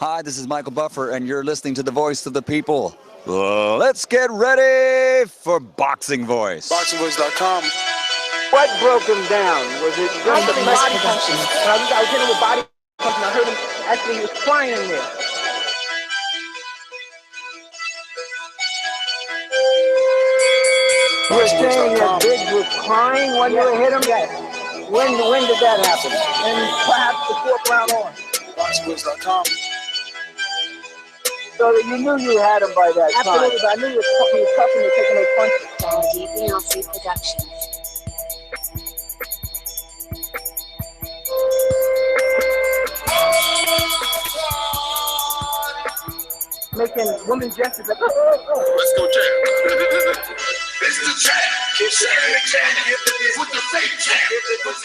Hi, this is Michael Buffer, and you're listening to the voice of the people. Let's get ready for Boxing Voice. ThaBoxingvoice.com. What broke him down? Was it just the body punching? I was hitting with body punching. I heard him actually, he was crying in there. You were saying that Biggs was crying when you hit him? Yes. When did that happen? And perhaps the fourth round on. ThaBoxingvoice.com. So that you knew you had him by that time. Absolutely, but I knew he was tough and taking those punches. Productions. Making women gestures like, oh. Let's go, champ. It's the champ. Keep sharing the champ. With the fake champ. With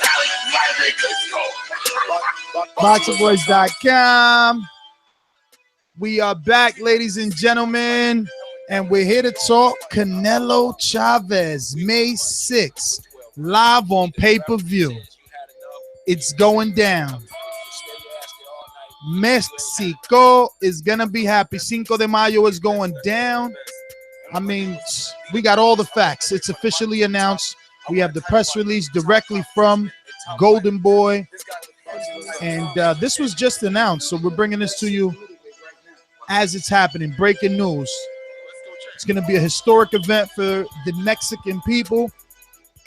ThaBoxingvoice.com. We are back, ladies and gentlemen, and we're here to talk Canelo Chavez, May 6th, live on pay-per-view. It's going down. Mexico is going to be happy. Cinco De Mayo is going down. I mean, we got all the facts. It's officially announced. We have the press release directly from Golden Boy. And this was just announced, so we're bringing this to you as it's happening. Breaking news. It's going to be a historic event for the Mexican people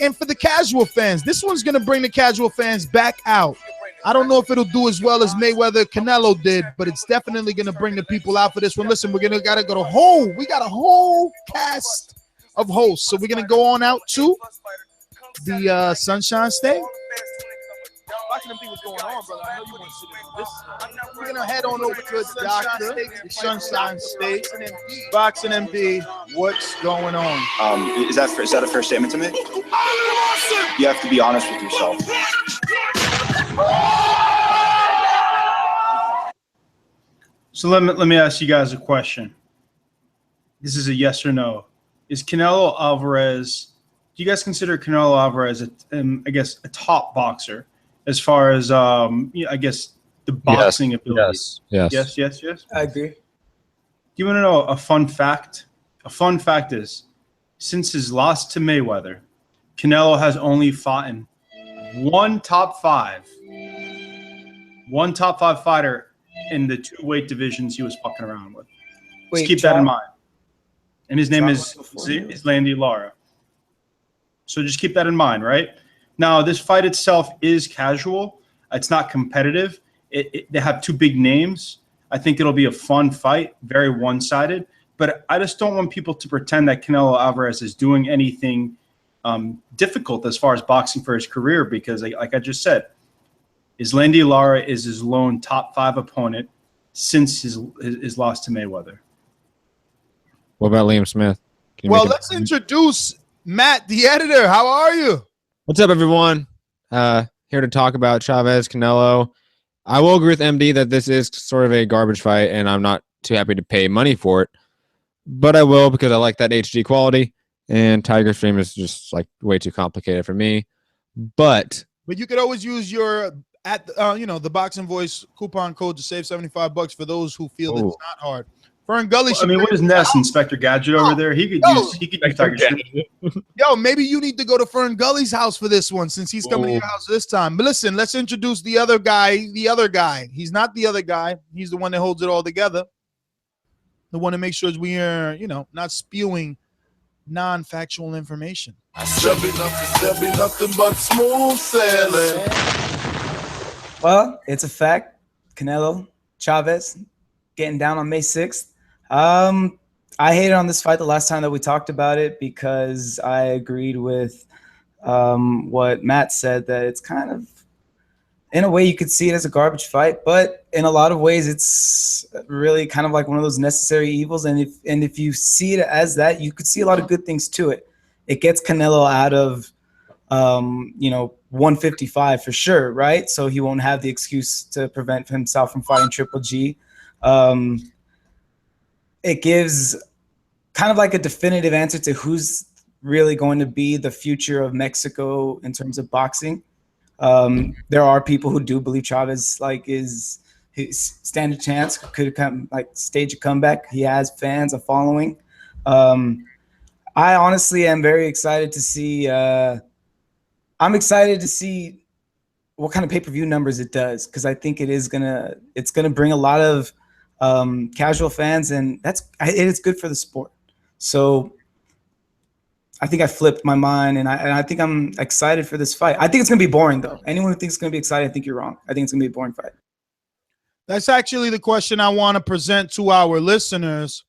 and for the casual fans. This one's going to bring the casual fans back out. I don't know if it'll do as well as Mayweather Canelo did, but it's definitely going to bring the people out for this one. Listen, we got to go to whole. We got a whole cast of hosts. So we're going to go on out to the Sunshine State. We're going to head on over to the doctor, the Sunshine State, Boxing MD. What's going on? Is that a fair statement to make? You have to be honest with yourself. So let me ask you guys a question. This is a yes or no. Is Canelo Alvarez, do you guys consider Canelo Alvarez, a top boxer as far as, I guess, the boxing ability? Yes. I agree. Do you want to know a fun fact? A fun fact is, since his loss to Mayweather, Canelo has only fought in one top five fighter in the two weight divisions he was fucking around with. Just keep that in mind. And his name is Landy Lara. So just keep that in mind, right? Now, this fight itself is casual. It's not competitive. They have two big names. I think it'll be a fun fight, very one-sided. But I just don't want people to pretend that Canelo Alvarez is doing anything difficult as far as boxing for his career, because like I just said, Landy Lara is his lone top five opponent since his loss to Mayweather. What about Liam Smith? Well, let's introduce Matt, the editor. How are you? What's up, everyone? Here to talk about Chavez, Canelo. I will agree with MD that this is sort of a garbage fight, and I'm not too happy to pay money for it. But I will, because I like that HD quality, and Tiger Stream is just like way too complicated for me. But you could always use your the Boxing Voice coupon code to save $75 for those who feel that it's not hard. Fern Gully. Well, I mean, what is Ness, Inspector Gadget over there? He could use Tiger Stream. Yo, maybe you need to go to Fern Gully's house for this one, since he's coming to your house this time. But listen, let's introduce the other guy. The other guy. He's not the other guy. He's the one that holds it all together. The one that makes sure we are, not spewing non-factual information. There'll be nothing but smooth sailing. Well, it's a fact. Canelo Chavez getting down on May 6th. I hated on this fight the last time that we talked about it, because I agreed with what Matt said, that it's kind of, in a way, you could see it as a garbage fight, but in a lot of ways, it's really kind of like one of those necessary evils. And if you see it as that, you could see a lot of good things to it. It gets Canelo out of 155 for sure, right? So he won't have the excuse to prevent himself from fighting Triple G. It gives kind of like a definitive answer to who's really going to be the future of Mexico in terms of boxing. There are people who do believe Chavez is he stand a chance, could come like stage a comeback. He has fans, a following. I honestly am very excited to see. I'm excited to see what kind of pay-per-view numbers it does, because I think it's gonna bring a lot of casual fans, and it's good for the sport. So I think I flipped my mind, and I think I'm excited for this fight. I think it's gonna be boring though. Anyone who thinks it's gonna be exciting, I think you're wrong. I think it's gonna be a boring fight. That's actually the question I want to present to our listeners.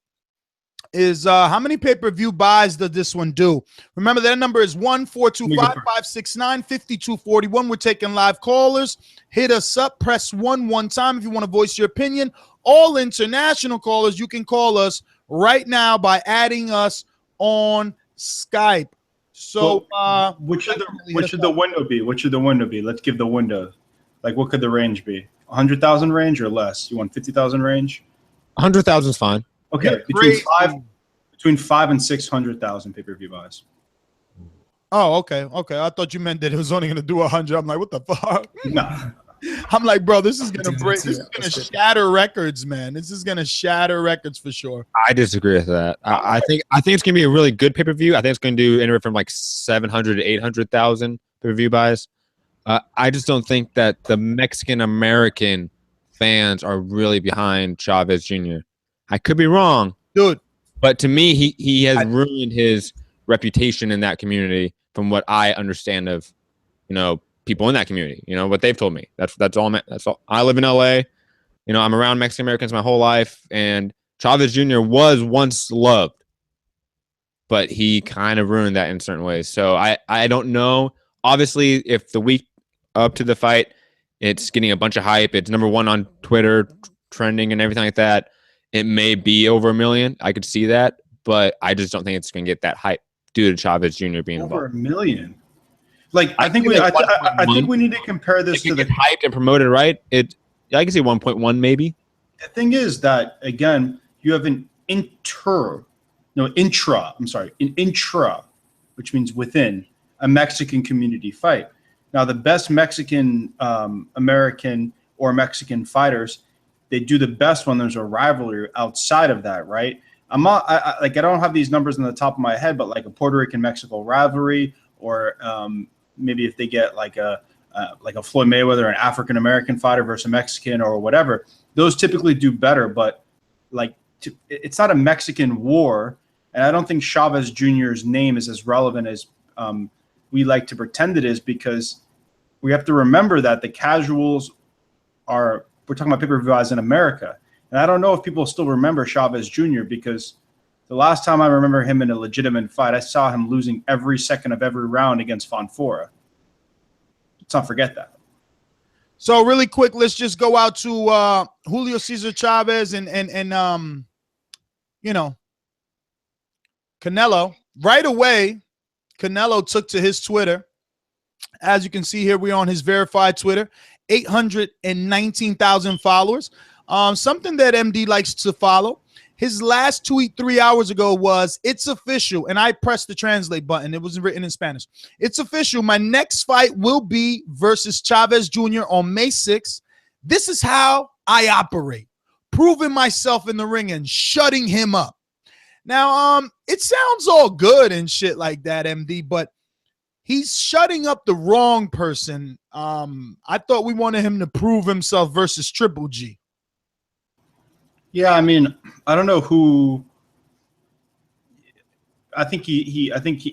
Is how many pay-per-view buys does this one do? Remember, that number is 1-425-569-5241. We're taking live callers. Hit us up. Press 1 one time if you want to voice your opinion. All international callers, you can call us right now by adding us on Skype. So, what should the window be? What should the window be? Let's give the window. Like, what could the range be? 100,000 range or less? You want 50,000 range? 100,000 is fine. Okay, between 5 and 600,000 pay-per-view buys. Oh, okay. I thought you meant that it was only going to do 100. I'm like, what the fuck? No. I'm like, bro, this is going to shatter records, man. This is going to shatter records for sure. I disagree with that. I think it's going to be a really good pay-per-view. I think it's going to do anywhere from like 700 to 800,000 pay-per-view buys. I just don't think that the Mexican-American fans are really behind Chavez Jr. I could be wrong, dude, but to me, he has ruined his reputation in that community. From what I understand of, people in that community, what they've told me. That's all. That's all. I live in LA. I'm around Mexican Americans my whole life, and Chavez Jr. was once loved, but he kind of ruined that in certain ways. So I don't know. Obviously, if the week up to the fight, it's getting a bunch of hype. It's number one on Twitter, trending and everything like that. It may be over 1 million. I could see that, but I just don't think it's going to get that hype due to Chavez Jr. being over involved. 1 million. Like, I think we need to compare this to the hyped and promoted, right? I can see 1.1 maybe. The thing is that, again, you have an intra, which means within a Mexican community fight. Now, the best Mexican American or Mexican fighters, they do the best when there's a rivalry outside of that, right? I don't have these numbers on the top of my head, but like a Puerto Rican Mexico rivalry, or maybe if they get like a Floyd Mayweather, an African American fighter versus a Mexican or whatever, those typically do better. But it's not a Mexican war, and I don't think Chavez Jr.'s name is as relevant as we like to pretend it is, because we have to remember that the casuals we're talking about pay-per-view buys in America. And I don't know if people still remember Chavez Jr., because the last time I remember him in a legitimate fight, I saw him losing every second of every round against Fonfora. Let's not forget that. So really quick, let's just go out to Julio Cesar Chavez and Canelo. Right away, Canelo took to his Twitter. As you can see here, we're on his verified Twitter. 819,000 followers. Something that MD likes to follow. His last tweet 3 hours ago was, "It's official," and I pressed the translate button. It wasn't written in Spanish. "It's official. My next fight will be versus Chavez Jr. on May 6th. This is how I operate, proving myself in the ring and shutting him up." Now, it sounds all good and shit like that, MD, but he's shutting up the wrong person. I thought we wanted him to prove himself versus Triple G. Yeah, I mean, I don't know who. I think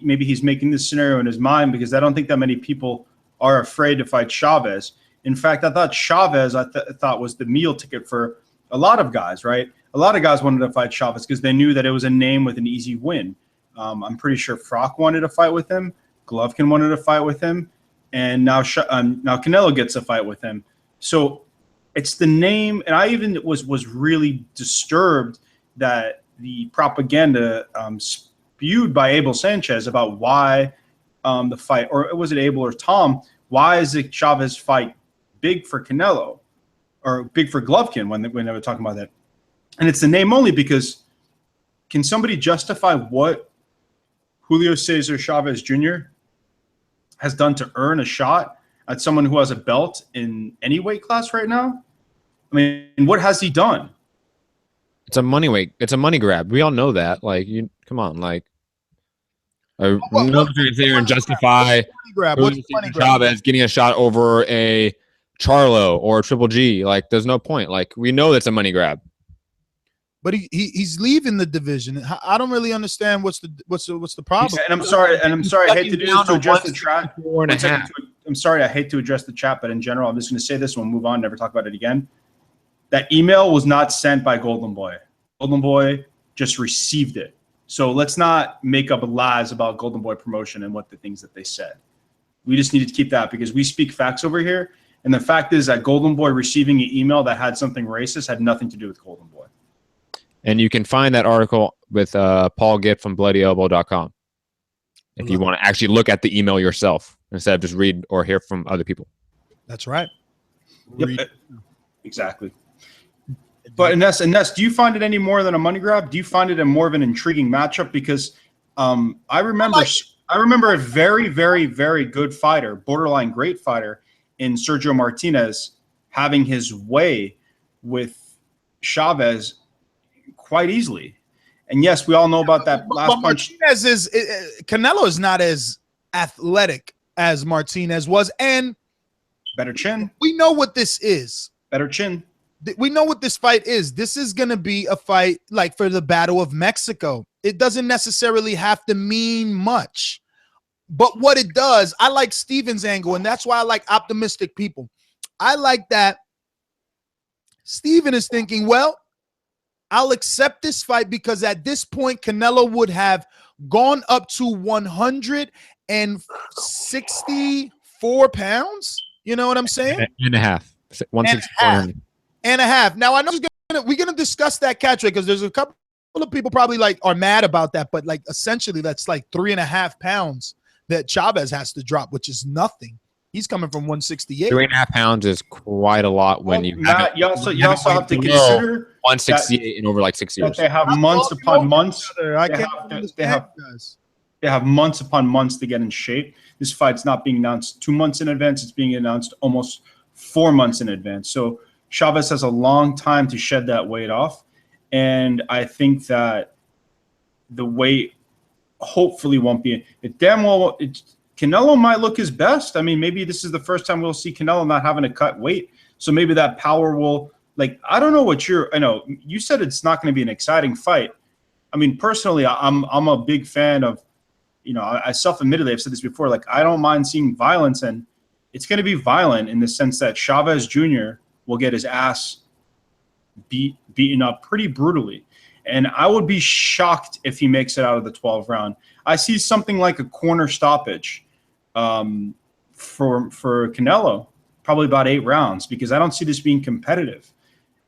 maybe he's making this scenario in his mind, because I don't think that many people are afraid to fight Chavez. In fact, I thought Chavez thought was the meal ticket for a lot of guys, right? A lot of guys wanted to fight Chavez because they knew that it was a name with an easy win. I'm pretty sure Frock wanted to fight with him. Golovkin wanted to fight with him, and now Canelo gets a fight with him. So it's the name, and I even was really disturbed that the propaganda spewed by Abel Sanchez about why the fight, or was it Abel or Tom? Why is the Chavez fight big for Canelo or big for Golovkin when they were talking about that? And it's the name only, because can somebody justify what Julio Cesar Chavez Jr. has done to earn a shot at someone who has a belt in any weight class right now? I mean, what has he done? It's a money weight. It's a money grab. We all know that. Like, you come on, like. I'm not going to sit here and justify Julio Cesar Chavez getting a shot over a Charlo or a Triple G. Like, there's no point. Like, we know that's a money grab. But he's leaving the division. I don't really understand what's the problem. Yeah, and I'm sorry. I hate to do this to address the chat. I'm sorry. I hate to address the chat, but in general, I'm just going to say this. We'll move on. Never talk about it again. That email was not sent by Golden Boy. Golden Boy just received it. So let's not make up lies about Golden Boy promotion and what the things that they said. We just needed to keep that because we speak facts over here. And the fact is that Golden Boy receiving an email that had something racist had nothing to do with Golden Boy. And you can find that article with Paul Gitt from bloodyelbow.com if you want to actually look at the email yourself instead of just read or hear from other people. That's right. Yep. Exactly. But Ness, do you find it any more than a money grab? Do you find it more of an intriguing matchup? Because I remember a very, very, very good fighter, borderline great fighter in Sergio Martinez having his way with Chavez quite easily. And yes, we all know about that last punch. Canelo is not as athletic as Martinez was, and better chin. We know what this is. Better chin. We know what this fight is. This is going to be a fight like for the Battle of Mexico. It doesn't necessarily have to mean much. But what it does, I like Steven's angle, and that's why I like optimistic people. I like that Steven is thinking, well, I'll accept this fight because at this point, Canelo would have gone up to 164 pounds. You know what I'm saying? And a half. 164. And a half. Now I know we're gonna discuss that catch rate because there's a couple of people probably like are mad about that, but like essentially that's like 3.5 pounds that Chavez has to drop, which is nothing. He's coming from 168. 3.5 pounds is quite a lot when you also have to consider 168 in over like 6 years. They have months upon months. They have months upon months to get in shape. This fight's not being announced 2 months in advance. It's being announced almost 4 months in advance. So Chavez has a long time to shed that weight off. And I think that the weight hopefully won't be it. Damn well, Canelo might look his best. I mean, maybe this is the first time we'll see Canelo not having to cut weight. So maybe that power will, like, I don't know I know you said it's not going to be an exciting fight. I mean, personally, I'm a big fan of, I self-admittedly, I've said this before, like, I don't mind seeing violence, and it's going to be violent in the sense that Chavez Jr. will get his ass beaten up pretty brutally. And I would be shocked if he makes it out of the 12th round. I see something like a corner stoppage for Canelo, probably about 8 rounds, because I don't see this being competitive.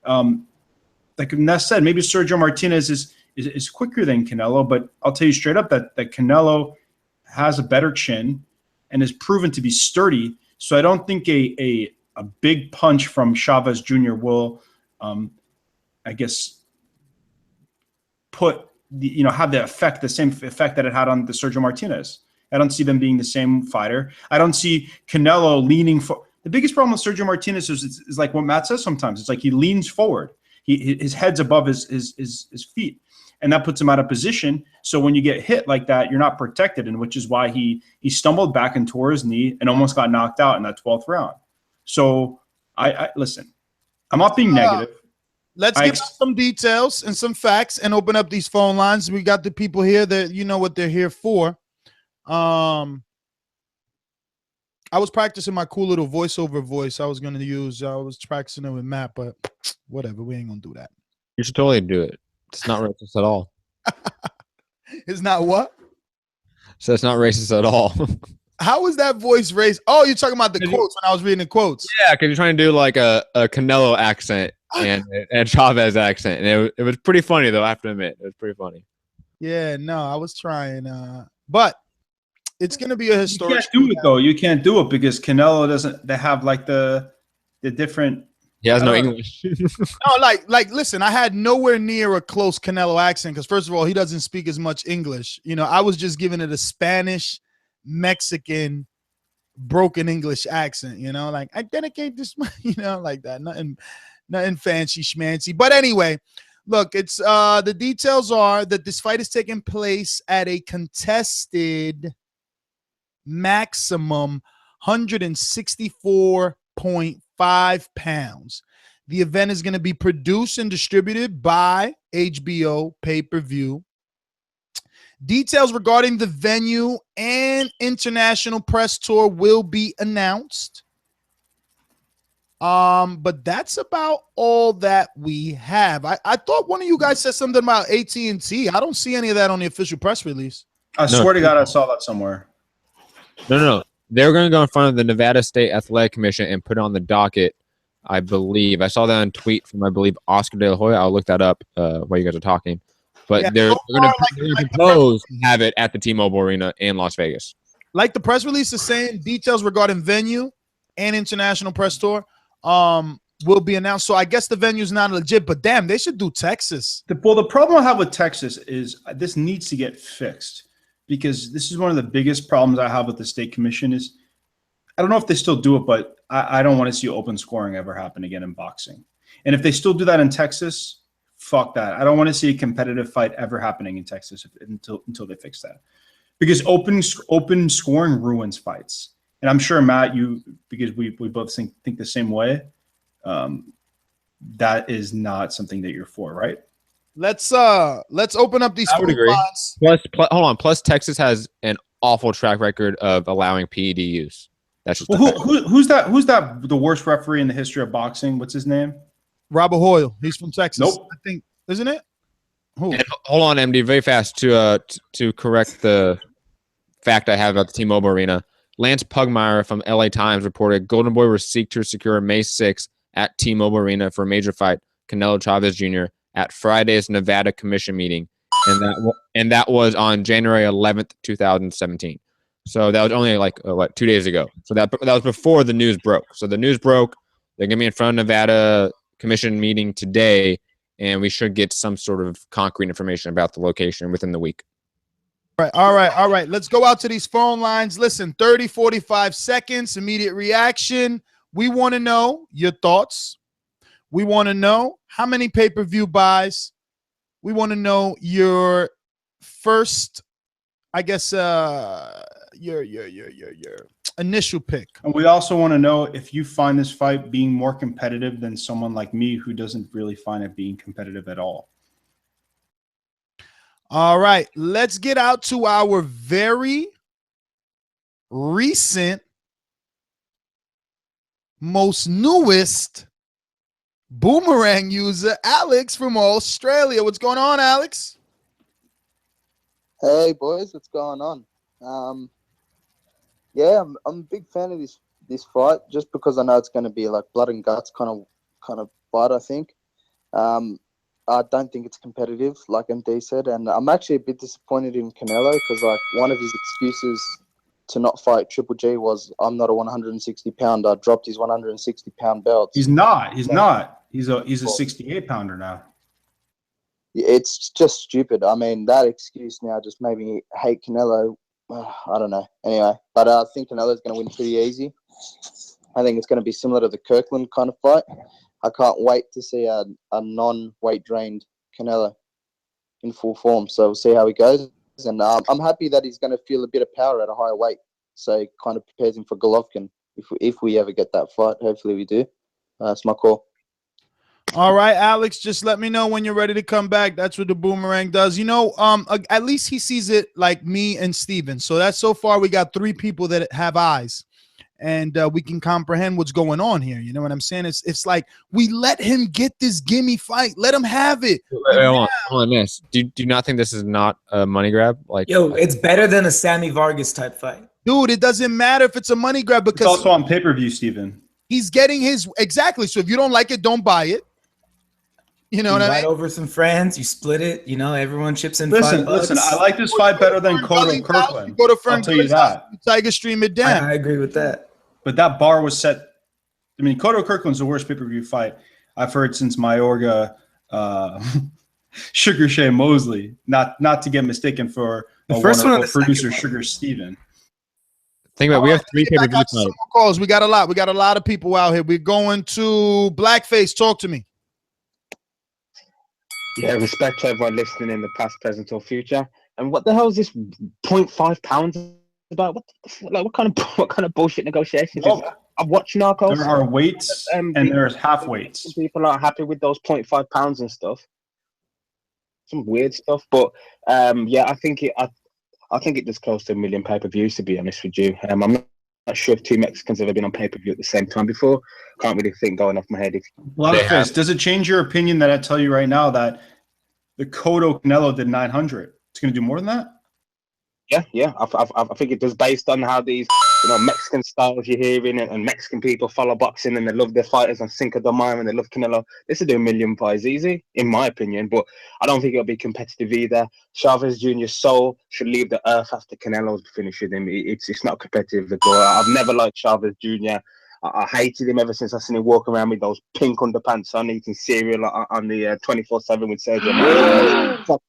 Like Ness said, maybe Sergio Martinez is quicker than Canelo, but I'll tell you straight up that Canelo has a better chin and is proven to be sturdy. So I don't think a big punch from Chavez Jr. will, I guess, have the same effect that it had on the Sergio Martinez. I don't see them being the same fighter. I don't see Canelo leaning for. The biggest problem with Sergio Martinez is like what Matt says sometimes. It's like he leans forward. His head's above his feet, and that puts him out of position. So when you get hit like that, you're not protected, and which is why he stumbled back and tore his knee and almost got knocked out in that 12th round. So I listen. I'm not being negative. Let's give some details and some facts and open up these phone lines. We got the people here that you know what they're here for. I was practicing my cool little voiceover voice I was going to use. I was practicing it with Matt, but whatever. We ain't going to do that. You should totally do it. It's not racist at all. It's not what? So it's not racist at all. How was that voice raised? Oh, you're talking about the quotes when I was reading the quotes. Yeah, because you're trying to do like a Canelo accent and Chavez accent. And it was pretty funny, though, I have to admit. It was pretty funny. Yeah, no, I was trying. But it's going to be a historic. You can't do it, though. You can't do it because Canelo doesn't. They have like the different. He has no English. No, like, listen, I had nowhere near a close Canelo accent because, first of all, he doesn't speak as much English. I was just giving it a Spanish, Mexican, broken English accent, like I dedicate this, like that. Nothing, Nothing fancy schmancy. But anyway, look, it's the details are that this fight is taking place at a contested maximum 164.5 pounds. The event is going to be produced and distributed by HBO pay-per-view. Details regarding the venue and international press tour will be announced. But that's about all that we have. I thought one of you guys said something about AT&T. I don't see any of that on the official press release. I swear to God, I saw that somewhere. No. They're going to go in front of the Nevada State Athletic Commission and put it on the docket, I believe. I saw that on a tweet from, I believe, Oscar De La Hoya. I'll look that up while you guys are talking. But Yeah, they're so going far, to propose to have it at the T-Mobile Arena in Las Vegas. Like the press release is saying, details regarding venue and international press tour will be announced. So I guess the venue is not legit, but damn, they should do Texas. The problem I have with Texas is this needs to get fixed, because this is one of the biggest problems I have with the state commission is I don't know if they still do it, but I don't want to see open scoring ever happen again in boxing. And if they still do that in Texas, fuck that. I don't want to see a competitive fight ever happening in Texas until they fix that, because open scoring ruins fights. And I'm sure, Matt, because we both think the same way, that is not something that you're for, right? Let's open up these. I would agree. Plus, hold on. Plus, Texas has an awful track record of allowing PED use. That's just who's that? The worst referee in the history of boxing? What's his name? Robert Hoyle. He's from Texas. Nope. I think, isn't it? Who? And hold on, MD, very fast to correct the fact I have about the T-Mobile Arena. Lance Pugmire from LA Times reported Golden Boy will seek to secure May 6th at T-Mobile Arena for a major fight, Canelo Chavez Jr. at Friday's Nevada Commission meeting, and that was on January 11th, 2017. So that was only 2 days ago. So that was before the news broke. So the news broke. They're gonna be in front of Nevada Commission meeting today, and we should get some sort of concrete information about the location within the week. All right. Let's go out to these phone lines. Listen, 30, 45 seconds, immediate reaction. We want to know your thoughts. We want to know how many pay-per-view buys. We want to know your first, I guess, your initial pick. And we also want to know if you find this fight being more competitive than someone like me who doesn't really find it being competitive at all. All right, let's get out to our very recent, most newest boomerang user, Alex from Australia. What's going on, Alex? Hey boys, what's going on? Yeah, I'm a big fan of this fight just because I know it's going to be like blood and guts kind of fight. I think. I don't think it's competitive, like MD said, and I'm actually a bit disappointed in Canelo because like one of his excuses to not fight Triple G was I'm not a 160-pounder. I dropped his 160-pound belt. He's not. He's a 68-pounder now. It's just stupid. I mean, that excuse now just made me hate Canelo. I don't know. Anyway, but I think Canelo's going to win pretty easy. I think it's going to be similar to the Kirkland kind of fight. I can't wait to see a non-weight drained Canelo in full form. So we'll see how he goes. And I'm happy that he's going to feel a bit of power at a higher weight. So it kind of prepares him for Golovkin if we ever get that fight. Hopefully we do. That's my call. All right, Alex, just let me know when you're ready to come back. That's what the boomerang does. You know, at least he sees it like me and Steven. So that's so far we got 3 people that have eyes. And we can comprehend what's going on here. You know what I'm saying? It's like we let him get this gimme fight. Let him have it. Hold on, this. Do you not think this is not a money grab? It's better than a Sammy Vargas type fight. Dude, it doesn't matter if it's a money grab because it's also on pay-per-view, Steven. He's getting his exactly. So if you don't like it, don't buy it. You know what I mean? Over some friends, you split it. You know, everyone chips in. Listen. I like this fight better than Cotto Kirkland. I'll tell you that. Tiger stream it down. I agree with that. But that bar was set. I mean, Cotto Kirkland's the worst pay-per-view fight I've heard since Mayorga, Sugar Shea Mosley. Not to get mistaken for the first one, producer Sugar Steven. Think about it. We have 3 pay-per-view fights. Some more calls. We got a lot. We got a lot of people out here. We're going to Blackface. Talk to me. Yeah, respect to everyone listening in the past, present, or future. And what the hell is this 0.5 pounds about? What kind of bullshit negotiations is that? I'm watching Narcos. There are weights and there's half weights. People aren't happy with those 0.5 pounds and stuff. Some weird stuff, but yeah, I think it does close to 1 million pay-per-views, to be honest with you. I'm not sure if 2 Mexicans have ever been on pay-per-view at the same time before. Can't really think going off my head. Does it change your opinion that I tell you right now that the Cotto Canelo did 900? It's going to do more than that? Yeah. I think it does, based on how these Mexican styles you're hearing, and Mexican people follow boxing and they love their fighters on Cinco De Mayo and they love Canelo. This will do 1 million buys easy, in my opinion, but I don't think it'll be competitive either. Chavez Jr.'s soul should leave the earth after Canelo's finished with him. It's not competitive at all. I've never liked Chavez Jr. I hated him ever since I seen him walking around with those pink underpants on, eating cereal on the 24/7 with Sergio.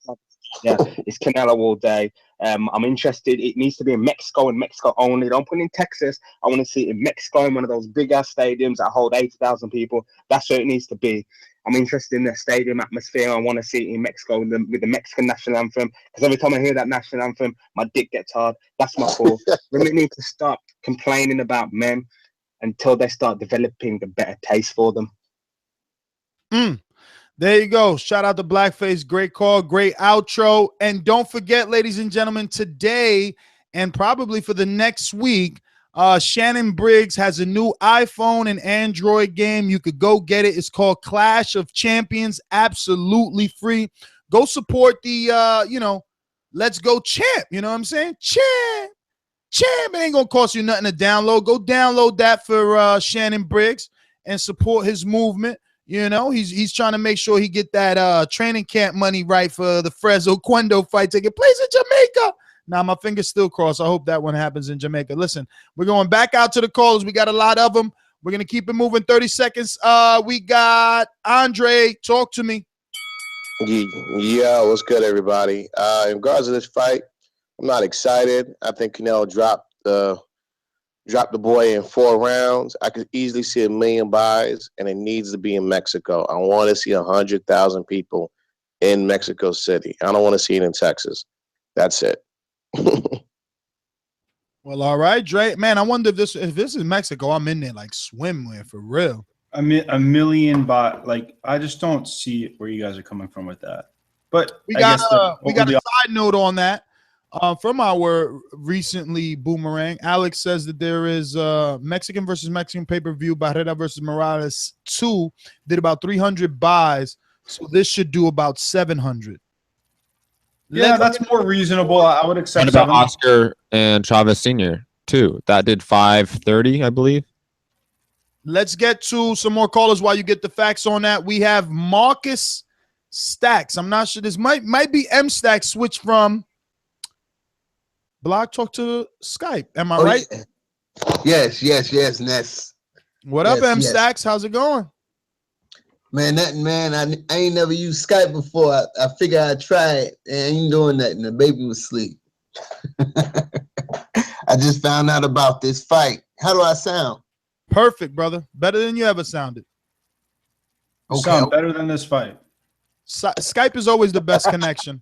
Yeah, it's Canelo all day. I'm interested. It needs to be in Mexico and Mexico only. Don't put it in Texas. I want to see it in Mexico in one of those big ass stadiums that hold 80,000 people. That's where it needs to be. I'm interested in the stadium atmosphere. I want to see it in Mexico with the Mexican national anthem. Because every time I hear that national anthem, my dick gets hard. That's my fault. We really need to stop complaining about men until they start developing the better taste for them. There you go. Shout out to Blackface. Great call. Great outro. And don't forget, ladies and gentlemen, today and probably for the next week, Shannon Briggs has a new iPhone and Android game. You could go get it. It's called Clash of Champions. Absolutely free. Go support the, Let's Go Champ. You know what I'm saying? Champ. It ain't going to cost you nothing to download. Go download that for Shannon Briggs and support his movement. He's trying to make sure he get that training camp money right for the Fresno Cuendo fight taking place in Jamaica. Now, my fingers still crossed. I hope that one happens in Jamaica. Listen, we're going back out to the callers. We got a lot of them. We're going to keep it moving. 30 seconds. We got Andre. Talk to me. Yeah, what's good, everybody? In regards to this fight, I'm not excited. I think Canelo dropped the boy in 4 rounds. I could easily see 1 million buys, and it needs to be in Mexico. I want to see 100,000 people in Mexico City. I don't want to see it in Texas. That's it. Well, all right, Dre. Man, I wonder if this is Mexico, I'm in there like swimwear for real. I mean, 1 million buy. Like, I just don't see where you guys are coming from with that. But we got a side note on that. From our recently Boomerang, Alex says that there is Mexican versus Mexican pay-per-view, Barrera versus Morales 2 did about 300 buys, so this should do about 700. Yeah, that's more reasonable. I would accept. What about Oscar and Chavez Sr. too? That did 530, I believe. Let's get to some more callers while you get the facts on that. We have Marcus Stacks. I'm not sure. This might be M Stacks switch from Blog Talk to Skype. Am I right? Yes, Ness. What up, M Stacks? How's it going? Man, nothing, man. I ain't never used Skype before. I figured I'd try it. I ain't doing nothing. The baby was asleep. I just found out about this fight. How do I sound? Perfect, brother. Better than you ever sounded. You sound better than this fight. Skype is always the best connection.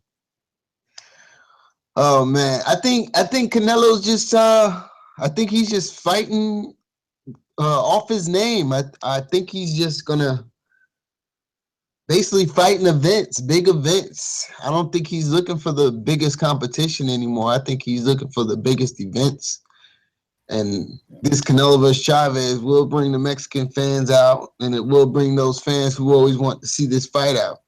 Oh man, I think Canelo's just I think he's just fighting off his name. I think he's just gonna basically fighting events, big events. I don't think he's looking for the biggest competition anymore. I think he's looking for the biggest events. And this Canelo versus Chavez will bring the Mexican fans out, and it will bring those fans who always want to see this fight out,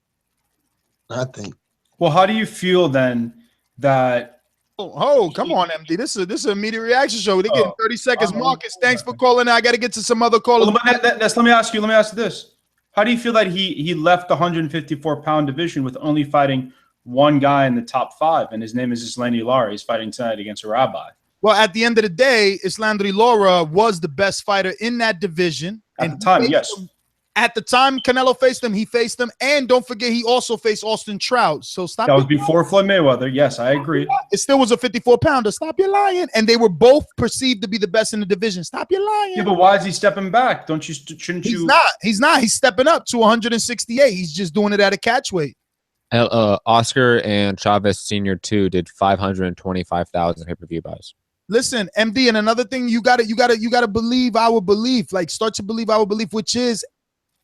I think. Well, how do you feel then that come on, MD. This is an immediate reaction show. They're getting 30 seconds. Marcus, thanks for calling. I got to get to some other callers. Well, let me ask you this. How do you feel that he left the 154-pound division with only fighting one guy in the top 5, and his name is Islandy Lara? He's fighting tonight against a rabbi. Well, at the end of the day, Islandy Lara was the best fighter in that division. At the time, yes. At the time Canelo faced him, he faced him. And don't forget, he also faced Austin Trout. So stop. That was before Floyd Mayweather. Yes, I agree. It still was a 54-pounder. Stop your lying. And they were both perceived to be the best in the division. Stop your lying. Yeah, but why is he stepping back? Shouldn't you? He's not. He's stepping up to 168. He's just doing it at a catchweight. Oscar and Chavez Sr. too did 525,000 pay-per-view buys. Listen, MD, and another thing you gotta believe our belief. Like, start to believe our belief, which is,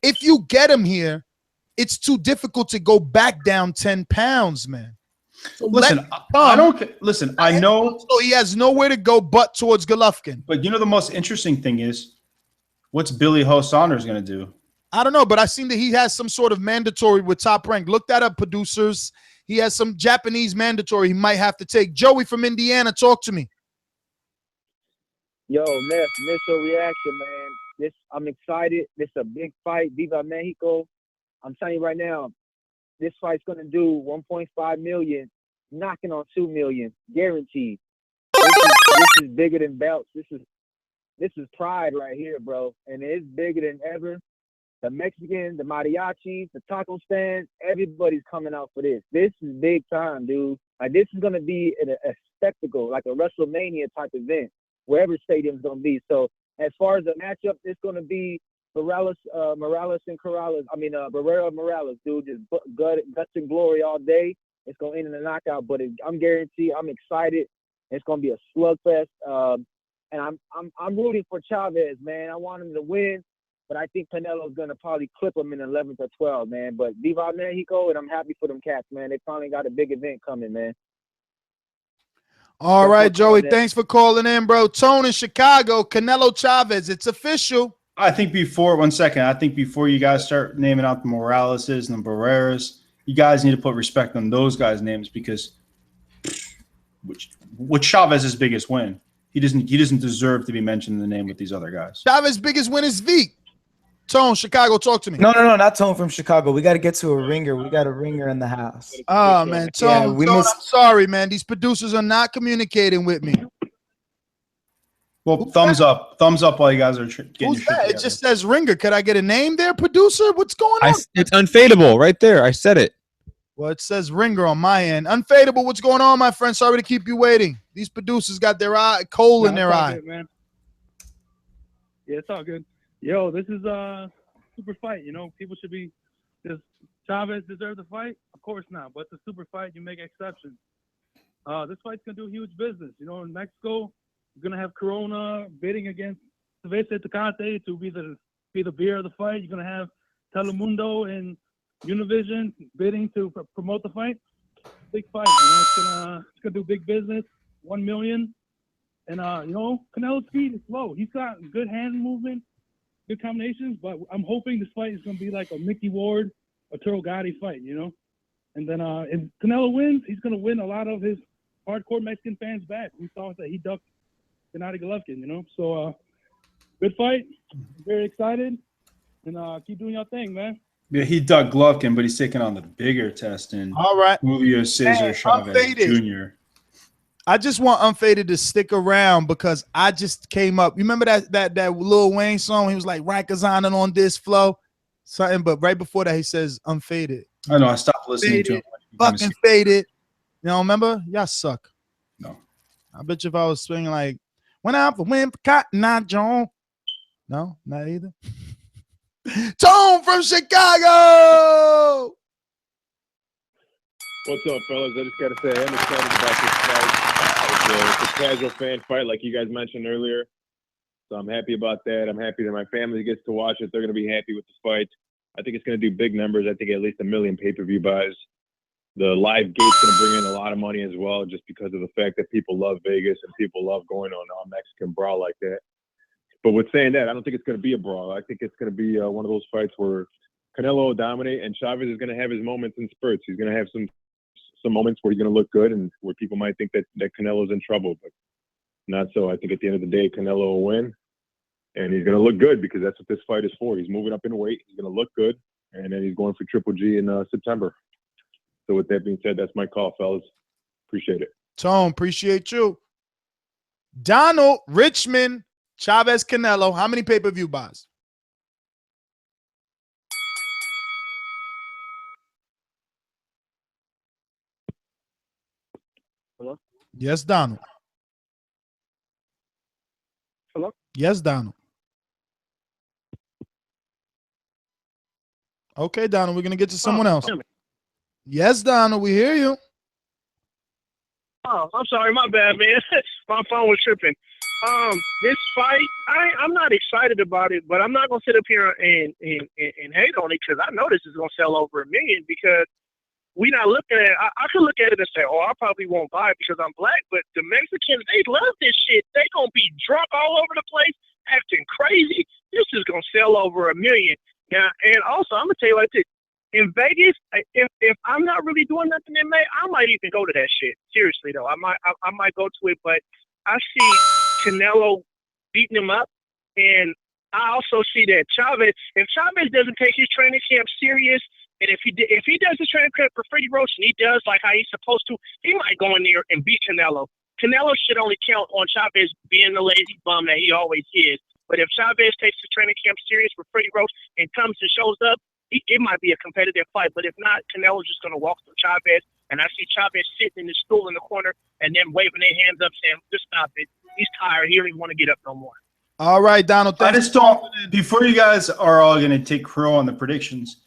if you get him here, it's too difficult to go back down 10 pounds, man. So listen, I don't listen. I know. So he has nowhere to go but towards Golovkin. But you know the most interesting thing is, what's Billy Ho Saunders going to do? I don't know, but I seen that he has some sort of mandatory with Top Rank. Look that up, producers. He has some Japanese mandatory he might have to take. Joey from Indiana, talk to me. Yo, Nestor reaction, man. I'm excited. This is a big fight. Viva Mexico. I'm telling you right now, this fight's gonna do 1.5 million, knocking on 2 million, guaranteed. This is bigger than belts. This is pride right here, bro, and it's bigger than ever. The Mexicans, the mariachis, the taco stands, everybody's coming out for this. This is big time, dude. Like, this is gonna be a spectacle, like a WrestleMania type event, wherever stadium's gonna be. So as far as the matchup, it's gonna be Morales and Corrales. Barrera Morales, dude, just guts and glory all day. It's gonna end in a knockout, but I'm guaranteed. I'm excited. It's gonna be a slugfest, and I'm rooting for Chavez, man. I want him to win, but I think Canelo's gonna probably clip him in 11th or 12th, man. But Viva Mexico, and I'm happy for them cats, man. They finally got a big event coming, man. All right, Joey, thanks for calling in, bro. Tone in Chicago, Canelo Chavez, it's official. I think before you guys start naming out the Moraleses and the Barreras, you guys need to put respect on those guys' names, because what's Chavez's biggest win? He doesn't deserve to be mentioned in the name with these other guys. Chavez's biggest win is Veek. Tone, Chicago, talk to me. No, not Tone from Chicago. We got to get to a ringer. We got a ringer in the house. Oh, man. Tone, I'm sorry, man. These producers are not communicating with me. Well, thumbs up while you guys are getting your shit together. It just says ringer. Could I get a name there, producer? What's going on? It's unfadable right there. I said it. Well, it says ringer on my end. Unfadable, what's going on, my friend? Sorry to keep you waiting. These producers got their coal in their eye. Good, man. Yeah, it's all good. Yo, this is a super fight. You know, people should be. Does Chavez deserve the fight? Of course not. But it's a super fight. You make exceptions. This fight's gonna do huge business. You know, in Mexico, you're gonna have Corona bidding against Cerveza Tecate to be the beer of the fight. You're gonna have Telemundo and Univision bidding to promote the fight. Big fight. You know, it's gonna do big business. 1 million. And you know, Canelo's speed is slow. He's got good hand movement, good combinations, but I'm hoping this fight is going to be like a Mickey Ward, a Turo Gotti fight, you know? And then if Canelo wins, he's going to win a lot of his hardcore Mexican fans back. We thought that he ducked Gennady Golovkin, you know? So, good fight. Very excited. And keep doing your thing, man. Yeah, he ducked Golovkin, but he's taking on the bigger test in Julio Cesar Chavez Jr. I just want Unfaded to stick around because I just came up. You remember that Lil Wayne song? He was like, Rackazon on this flow. Something, but right before that, he says Unfaded. I know. I stopped listening to him. Fucking faded. You know, remember? Y'all suck. No. I bet you if I was swinging like, when I went for Cotton Eye Joe. No, not either. Tone from Chicago. What's up, fellas? I just got to say, I'm excited about this fight. It's a casual fan fight, like you guys mentioned earlier. So I'm happy about that. I'm happy that my family gets to watch it. They're going to be happy with the fight. I think it's going to do big numbers. I think at least 1 million pay-per-view buys. The live gate's going to bring in a lot of money as well, just because of the fact that people love Vegas and people love going on a Mexican brawl like that. But with saying that, I don't think it's going to be a brawl. I think it's going to be one of those fights where Canelo will dominate and Chavez is going to have his moments in spurts. He's going to have some moments where he's going to look good and where people might think that Canelo's in trouble, but not so. I think at the end of the day, Canelo will win, and he's going to look good because that's what this fight is for. He's moving up in weight. He's going to look good, and then he's going for Triple G in September. So with that being said, that's my call, fellas. Appreciate it. Tone, appreciate you. Donald, Richmond, Chavez, Canelo. How many pay-per-view buys? Yes, Donald. Hello? Yes, Donald. Okay, Donald, we're going to get to someone else. Yes, Donald, we hear you. Oh, I'm sorry, my bad, man. My phone was tripping. This fight, I'm not excited about it, but I'm not gonna sit up here and hate on it because I know this is gonna sell over $1 million because we not looking at. I could look at it and say, oh, I probably won't buy it because I'm black, but the Mexicans, they love this shit. They gonna be drunk all over the place, acting crazy. This is gonna sell over $1 million. Now, and also, I'm gonna tell you like this. In Vegas, if I'm not really doing nothing in May, I might even go to that shit. Seriously though, I might go to it, but I see Canelo beating him up, and I also see that Chavez. If Chavez doesn't take his training camp serious, and if he does his training camp for Freddie Roach and he does like how he's supposed to, he might go in there and beat Canelo. Canelo should only count on Chavez being the lazy bum that he always is. But if Chavez takes his training camp serious for Freddie Roach and comes and shows up, it might be a competitive fight, but if not, Canelo's just going to walk through Chavez, and I see Chavez sitting in his stool in the corner and then waving their hands up saying, just stop it. He's tired. He don't even want to get up no more. All right, Donald. I just don't, before you guys are all going to take crow on the predictions,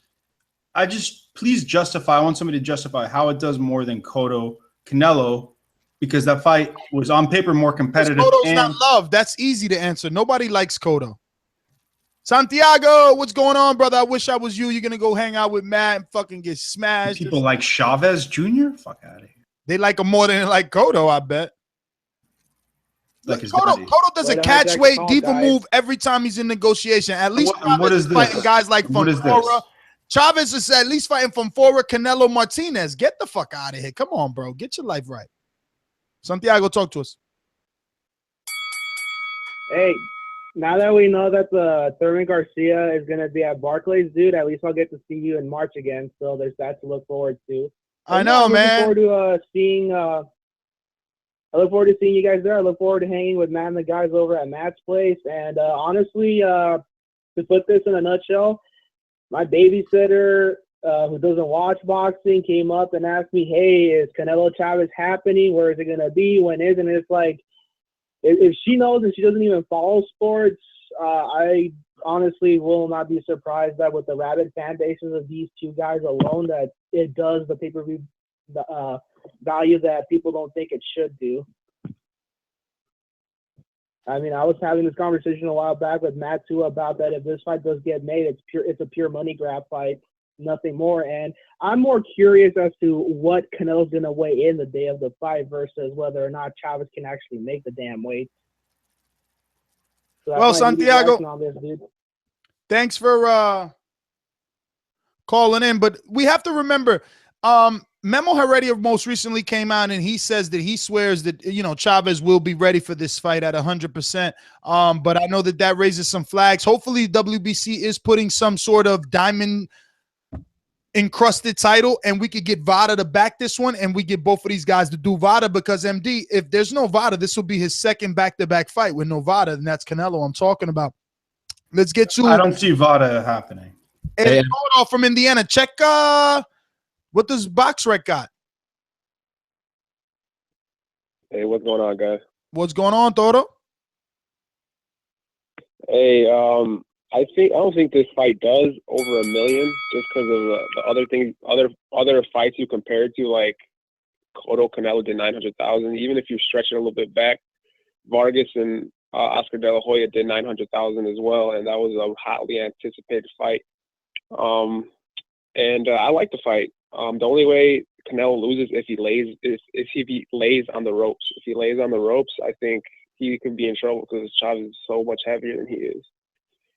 please justify, I want somebody to justify how it does more than Canelo, because that fight was on paper more competitive. Cotto's not loved. That's easy to answer. Nobody likes Cotto. Santiago, what's going on, brother? I wish I was you. You're going to go hang out with Matt and fucking get smashed. People like Chavez Jr.? Fuck out of here. They like him more than they like Cotto, I bet. Like his Cotto does a catchweight diva move every time he's in negotiation. At least what is this? Fighting guys like Fonfora. Chavez is at least fighting Fonfora, Canelo Martinez. Get the fuck out of here. Come on, bro. Get your life right. Santiago, talk to us. Hey, now that we know that the Thurman Garcia is going to be at Barclays, dude, at least I'll get to see you in March again. So there's that to look forward to. I know, man. I look forward to seeing you guys there. I look forward to hanging with Matt and the guys over at Matt's place. And honestly, to put this in a nutshell, my babysitter, who doesn't watch boxing, came up and asked me, hey, is Canelo Chavez happening? Where is it going to be? When is it? And it's like, if she knows and she doesn't even follow sports, I honestly will not be surprised that with the rabid fan bases of these two guys alone, that it does the pay-per-view value that people don't think it should do. I mean, I was having this conversation a while back with Matt too about that. If this fight does get made, it's a pure money grab fight, nothing more. And I'm more curious as to what Canelo's going to weigh in the day of the fight versus whether or not Chavez can actually make the damn weight. So well, Santiago, on this, dude. Thanks for calling in. But we have to remember, Memo Heredia most recently came out and he says that he swears that, Chavez will be ready for this fight at 100%. But I know that raises some flags. Hopefully WBC is putting some sort of diamond encrusted title and we could get VADA to back this one and we get both of these guys to do VADA, because MD, if there's no VADA, this will be his second back-to-back fight with no VADA, and that's Canelo I'm talking about. Let's get to I don't see VADA happening. Hey, Toto from Indiana, check what does BoxRec got? Hey, what's going on, guys? What's going on, Toto? Hey, I don't think this fight does over $1 million just because of the other things, other fights you compare it to, like Cotto Canelo did 900,000. Even if you stretch it a little bit back, Vargas and Oscar De La Hoya did 900,000 as well, and that was a hotly anticipated fight. And I like the fight. The only way Canelo loses if he lays on the ropes. If he lays on the ropes, I think he could be in trouble because Chavez is so much heavier than he is.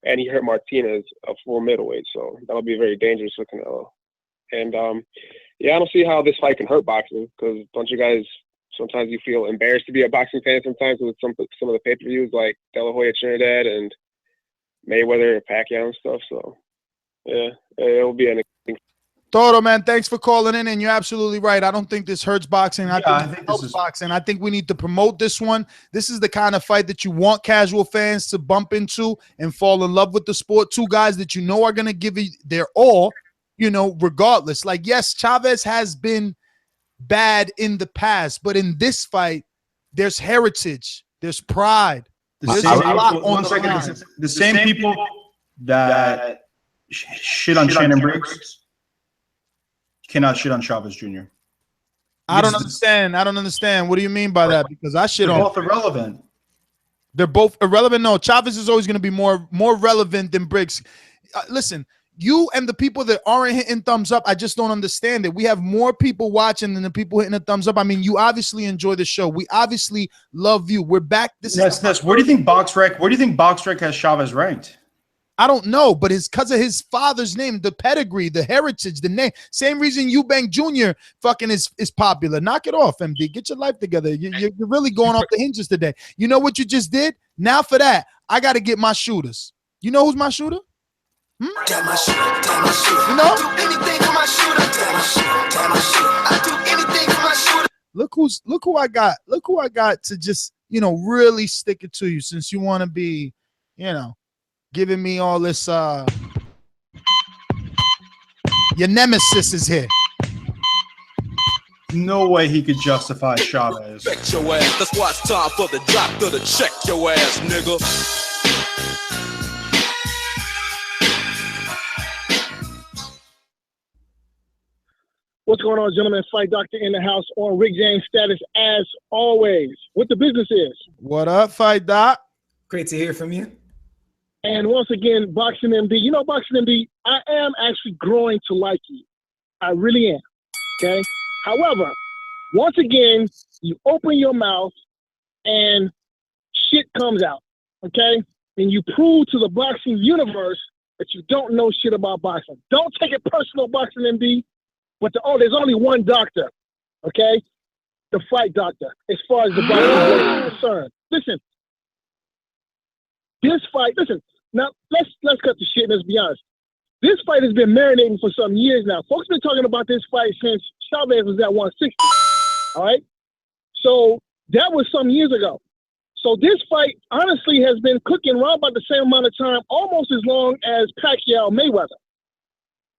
And he hurt Martinez, a full middleweight, so that'll be very dangerous for Canelo. And I don't see how this fight can hurt boxing, because a bunch of guys, sometimes you feel embarrassed to be a boxing fan sometimes with some of the pay-per-views like De La Hoya Trinidad and Mayweather and Pacquiao and stuff. So yeah, it'll be an interesting. Toto, man, thanks for calling in, and you're absolutely right. I don't think this hurts boxing. I think it helps boxing. I think we need to promote this one. This is the kind of fight that you want casual fans to bump into and fall in love with the sport. Two guys that are going to give you their all, regardless. Like, yes, Chavez has been bad in the past, but in this fight, there's heritage, there's pride. The same people that shit on Shannon Briggs cannot shit on Chavez Jr. I don't understand. What do you mean by that? Because I shit on. They're both irrelevant. They're both irrelevant. No, Chavez is always going to be more relevant than Briggs. Listen, you and the people that aren't hitting thumbs up, I just don't understand it. We have more people watching than the people hitting a thumbs up. I mean, you obviously enjoy the show. We obviously love you. We're back. Where do you think BoxRec has Chavez ranked? I don't know, but it's because of his father's name, the pedigree, the heritage, the name. Same reason Eubank Jr. fucking is popular. Knock it off, MD. Get your life together. You're really going off the hinges today. You know what you just did? Now for that, I got to get my shooters. You know who's my shooter? Damn my shooter, damn my shooter. You know? I do anything for my shooter. Damn my shooter, damn my shooter. I do anything for my shooter. Look who I got. Look who I got to just, really stick it to you, since you want to be, giving me all this. Your nemesis is here. No way he could justify Chavez. Check your ass. That's why it's time for the doctor to check your ass, nigga. What's going on, gentlemen? Fight Doctor in the house on Rick James status as always. What the business is. What up, Fight Doc? Great to hear from you. And once again, Boxing MD. You know, Boxing MD, I am actually growing to like you. I really am. Okay? However, once again, you open your mouth and shit comes out. Okay? And you prove to the boxing universe that you don't know shit about boxing. Don't take it personal, Boxing MD. But there's only one doctor, okay? The Fight Doctor, as far as the boxing is concerned. Listen, this fight. Listen, now let's cut the shit and let's be honest. This fight has been marinating for some years now. Folks been talking about this fight since Chavez was at 160. All right, so that was some years ago. So this fight honestly has been cooking around about the same amount of time, almost as long as Pacquiao Mayweather.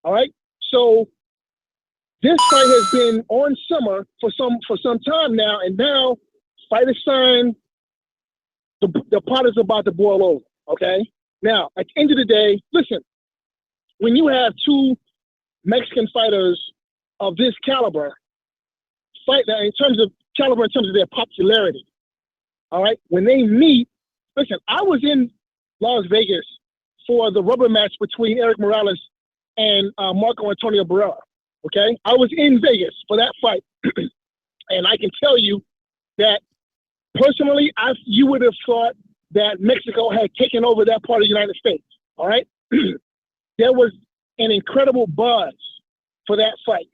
All right, so this fight has been on summer for some time now, and now fight is signed. The pot is about to boil over. Okay. Now, at the end of the day, listen. When you have two Mexican fighters of this caliber fight in terms of their popularity, all right. When they meet, listen. I was in Las Vegas for the rubber match between Eric Morales and Marco Antonio Barrera. Okay, I was in Vegas for that fight, and I can tell you that personally, you would have thought that Mexico had taken over that part of the United States. All right, there was an incredible buzz for that fight,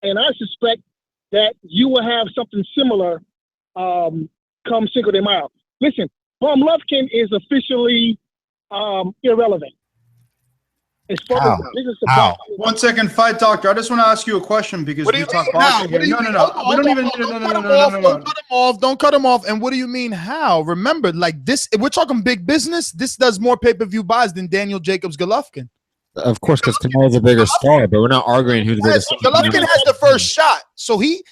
and I suspect that you will have something similar come Cinco de Mayo. Listen, Von Lufkin is officially irrelevant. As far as the business of boxing, 1 second, Fight Doctor. I just want to ask you a question because we talk boxing here. No. We don't even. Don't cut him off. Don't cut him off. And what do you mean? How? Remember, like this. If we're talking big business, this does more pay-per-view buys than Daniel Jacobs Golovkin. Of course, because Canelo's a bigger star, but we're not arguing who's the biggest. Golovkin has the first shot, so he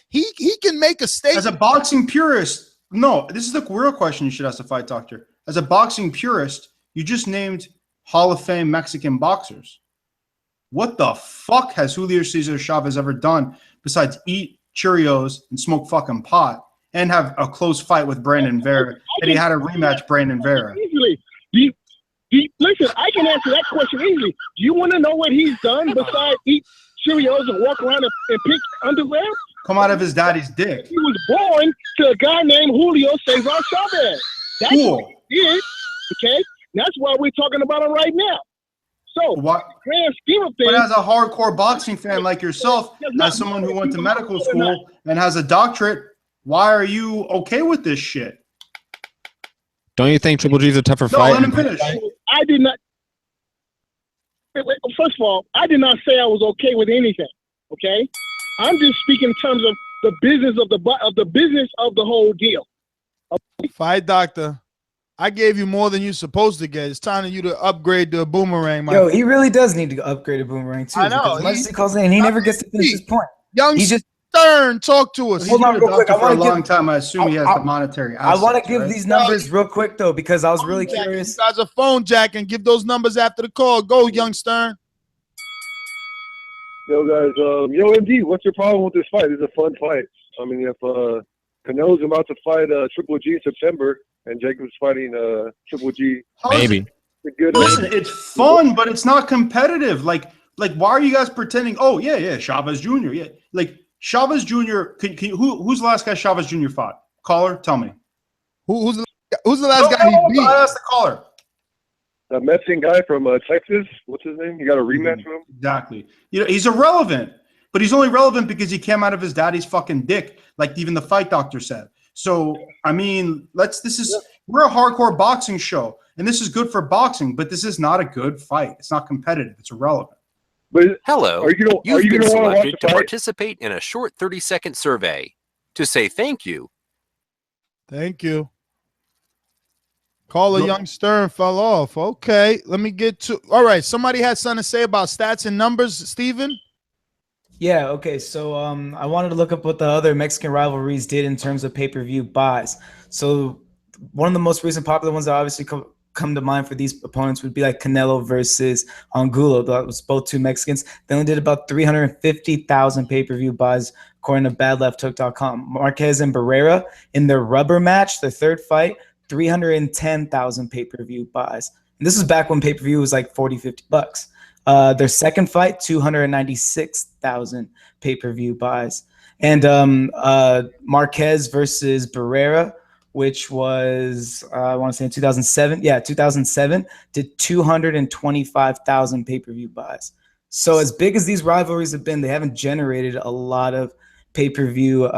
can make a statement. As a boxing purist, no. This is the real question you should ask the Fight Doctor. As a boxing purist, you just named Hall of Fame Mexican boxers. What the fuck has Julio Cesar Chavez ever done besides eat Cheerios and smoke fucking pot and have a close fight with Brandon Vera? And he had a rematch Brandon Vera. Easily. Listen, I can answer that question easily. Do you want to know what he's done besides eat Cheerios and walk around and pick underwear? Come out of his daddy's dick. He was born to a guy named Julio Cesar Chavez. That's cool. what he did, okay? That's why we're talking about it right now. So, what? Grand scheme of things. But as a hardcore boxing fan like yourself, as someone who went to medical school and has a doctorate, why are you okay with this shit? Don't you think Triple G is a tougher No, fight? let him finish. I did not. First of all, I did not say I was okay with anything. Okay, I'm just speaking in terms of the business of the business of the whole deal. Okay? Fight Doctor. I gave you more than you're supposed to get. It's time for you to upgrade to a boomerang. Yo, he really does need to upgrade a boomerang too. I know. As much as he calls in, he never gets to finish his point. Young he just Stern, talk to us. He's been a real quick. doctor I for a wanna long time. I assume he has the monetary I assets. want to give right? these numbers real quick though, because I was really curious. You guys are phone jacking. Give those numbers after the call. Go, young Stern. Yo, guys. Yo, MD, what's your problem with this fight? It's a fun fight. I mean, if Canelo's about to fight Triple G in September, and Jacob's fighting Triple G, maybe. Listen, it's fun, but it's not competitive. Like, why are you guys pretending? Oh, yeah, Chavez Jr. Yeah, like Chavez Jr. Who's the last guy Chavez Jr. fought? Caller, tell me. Who's the last guy he beat? I asked the caller. That Mexican guy from Texas. What's his name? You got a rematch with him? Exactly. You know, he's irrelevant, but he's only relevant because he came out of his daddy's fucking dick, like even the fight doctor said. So, I mean, we're a hardcore boxing show, and this is good for boxing, but this is not a good fight. It's not competitive. It's irrelevant. Hello. You've been selected to participate in a short 30-second survey. To say thank you. Thank you. Caller Young Stern fell off. Okay, let me get to. All right, somebody had something to say about stats and numbers, Steven? Yeah, okay. So I wanted to look up what the other Mexican rivalries did in terms of pay-per-view buys. So one of the most recent popular ones that obviously come to mind for these opponents would be like Canelo versus Angulo. That was both two Mexicans. They only did about 350,000 pay-per-view buys, according to badlefthook.com. Marquez and Barrera in their rubber match, their third fight, 310,000 pay-per-view buys. And this is back when pay-per-view was like $40-50. Their second fight, 296,000 pay-per-view buys. And Marquez versus Barrera, which was, I want to say in 2007. Yeah, 2007, did 225,000 pay-per-view buys. So as big as these rivalries have been, they haven't generated a lot of pay-per-view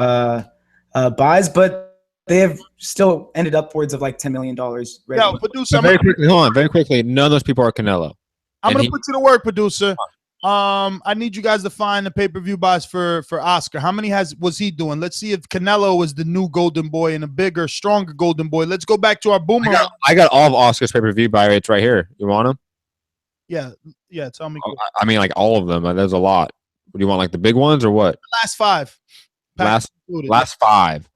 buys, but they have still ended upwards of like $10 million. Yeah, producer. Very quickly, hold on. Very quickly, none of those people are Canelo. I'm going to put you to work, producer. I need you guys to find the pay-per-view buys for Oscar. How many was he doing? Let's see if Canelo is the new golden boy and a bigger, stronger golden boy. Let's go back to our boomerang. I got all of Oscar's pay-per-view buy rates right here. You want them? Yeah. Tell me. I mean, like all of them. There's a lot. Do you want like the big ones or what? Last five. Last five.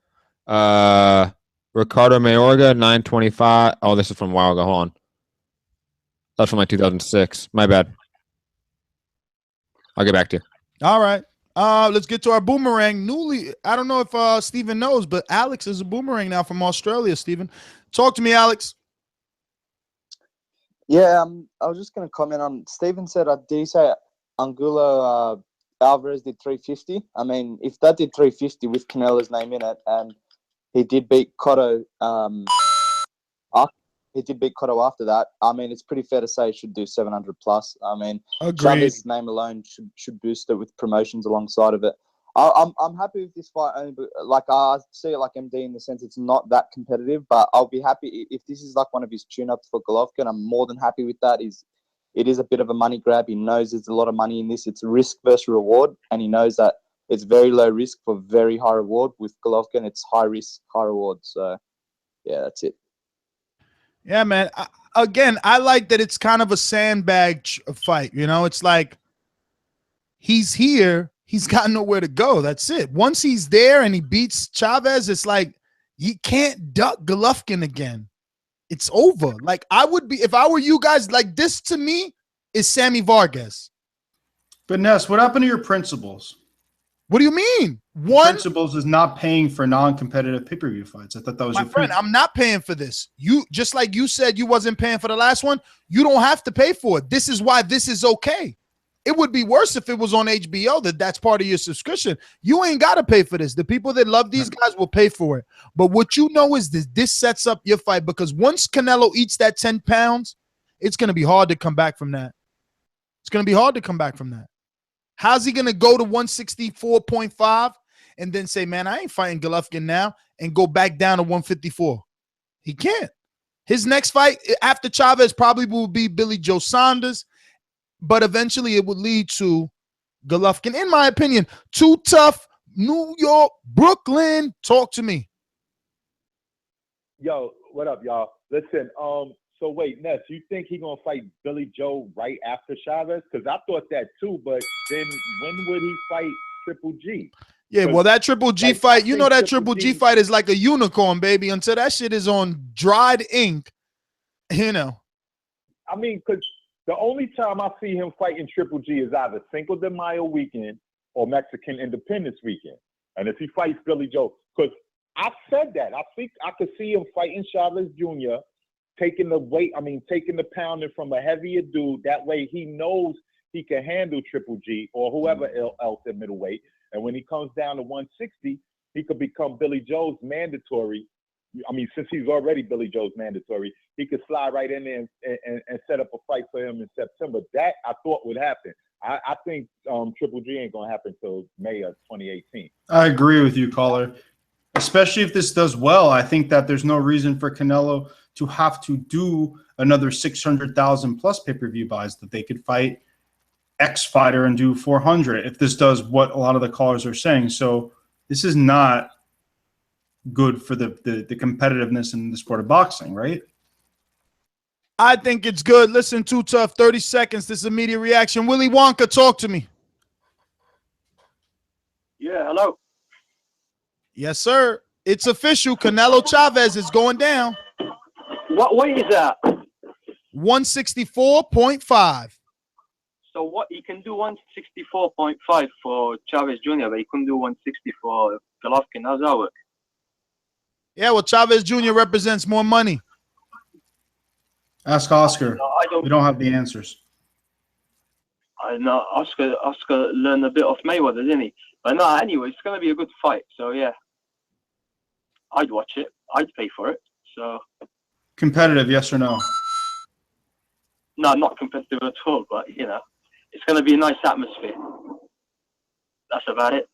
Ricardo Mayorga, 925. Oh, this is from a while ago. Hold on. That's from like 2006. My bad. I'll get back to you. All right. Let's get to our boomerang. I don't know if Steven knows, but Alex is a boomerang now from Australia, Steven. Talk to me, Alex. Yeah, I was just going to comment on, Steven said, did he say Angulo Alvarez did 350? I mean, if that did 350 with Canelo's name in it, and he did beat Cotto, after that, I mean, it's pretty fair to say he should do 700 plus. I mean, Chavez's name alone should boost it with promotions alongside of it. I'm happy with this fight, only like I see it like MD in the sense it's not that competitive, but I'll be happy if this is like one of his tune-ups for Golovkin. I'm more than happy with that. It is a bit of a money grab. He knows there's a lot of money in this. It's risk versus reward, and he knows that it's very low risk for very high reward. With Golovkin, it's high risk, high reward. So, yeah, that's it. Yeah, man. I like that it's kind of a sandbag fight. You know, it's like he's here. He's got nowhere to go. That's it. Once he's there and he beats Chavez, it's like you can't duck Golovkin again. It's over. Like I would be if I were you guys. Like this to me is Sammy Vargas. But Ness, what happened to your principles? What do you mean? Principles is not paying for non-competitive pay-per-view fights. I thought that was my friend. I'm not paying for this. You just like you said you wasn't paying for the last one. You don't have to pay for it. This is why this is okay. It would be worse if it was on HBO. That's part of your subscription. You ain't got to pay for this. The people that love these guys will pay for it. But what you know is this sets up your fight, because once Canelo eats that 10 pounds, it's going to be hard to come back from that. It's going to be hard to come back from that. How's he going to go to 164.5 and then say, man, I ain't fighting Golovkin now, and go back down to 154? He can't. His next fight after Chavez probably will be Billy Joe Saunders, but eventually it would lead to Golovkin, in my opinion. Too tough. New York, Brooklyn. Talk to me. Yo, what up, y'all? Listen, so wait, Ness, you think he gonna fight Billy Joe right after Chavez? Because I thought that too, but then when would he fight Triple G? Yeah, well, that Triple G fight, you know that Triple G fight is like a unicorn, baby. Until that shit is on dried ink, you know. I mean, because the only time I see him fighting Triple G is either Cinco de Mayo weekend or Mexican Independence weekend. And if he fights Billy Joe, because I've said that. I think I could see him fighting Chavez Jr., taking the pounding from a heavier dude. That way he knows he can handle Triple G or whoever else at middleweight. And when he comes down to 160, he could become Billy Joe's mandatory. I mean, since he's already Billy Joe's mandatory, he could slide right in there and set up a fight for him in September. That I thought would happen. I think Triple G ain't going to happen until May of 2018. I agree with you, caller. Especially if this does well, I think that there's no reason for Canelo to have to do another 600,000 plus pay-per-view buys, that they could fight X fighter and do 400 if this does what a lot of the callers are saying. So this is not good for the competitiveness in the sport of boxing, right? I think it's good. Listen, Too Tough, 30 seconds. This is immediate reaction. Willy Wonka, talk to me. Yeah, hello. Yes, sir. It's official. Canelo Chavez is going down. What weight is that? 164.5. So what, he can do 164.5 for Chavez Jr., but he couldn't do 160 for Golovkin. How's that work? Yeah, well, Chavez Jr. represents more money. Ask Oscar. No, I don't. We don't have the answers. I know Oscar learned a bit off Mayweather, didn't he? But no, anyway, it's going to be a good fight. So yeah, I'd watch it. I'd pay for it. So Competitive, yes or no? no, not competitive at all. But you know, it's going to be a nice atmosphere. That's about it.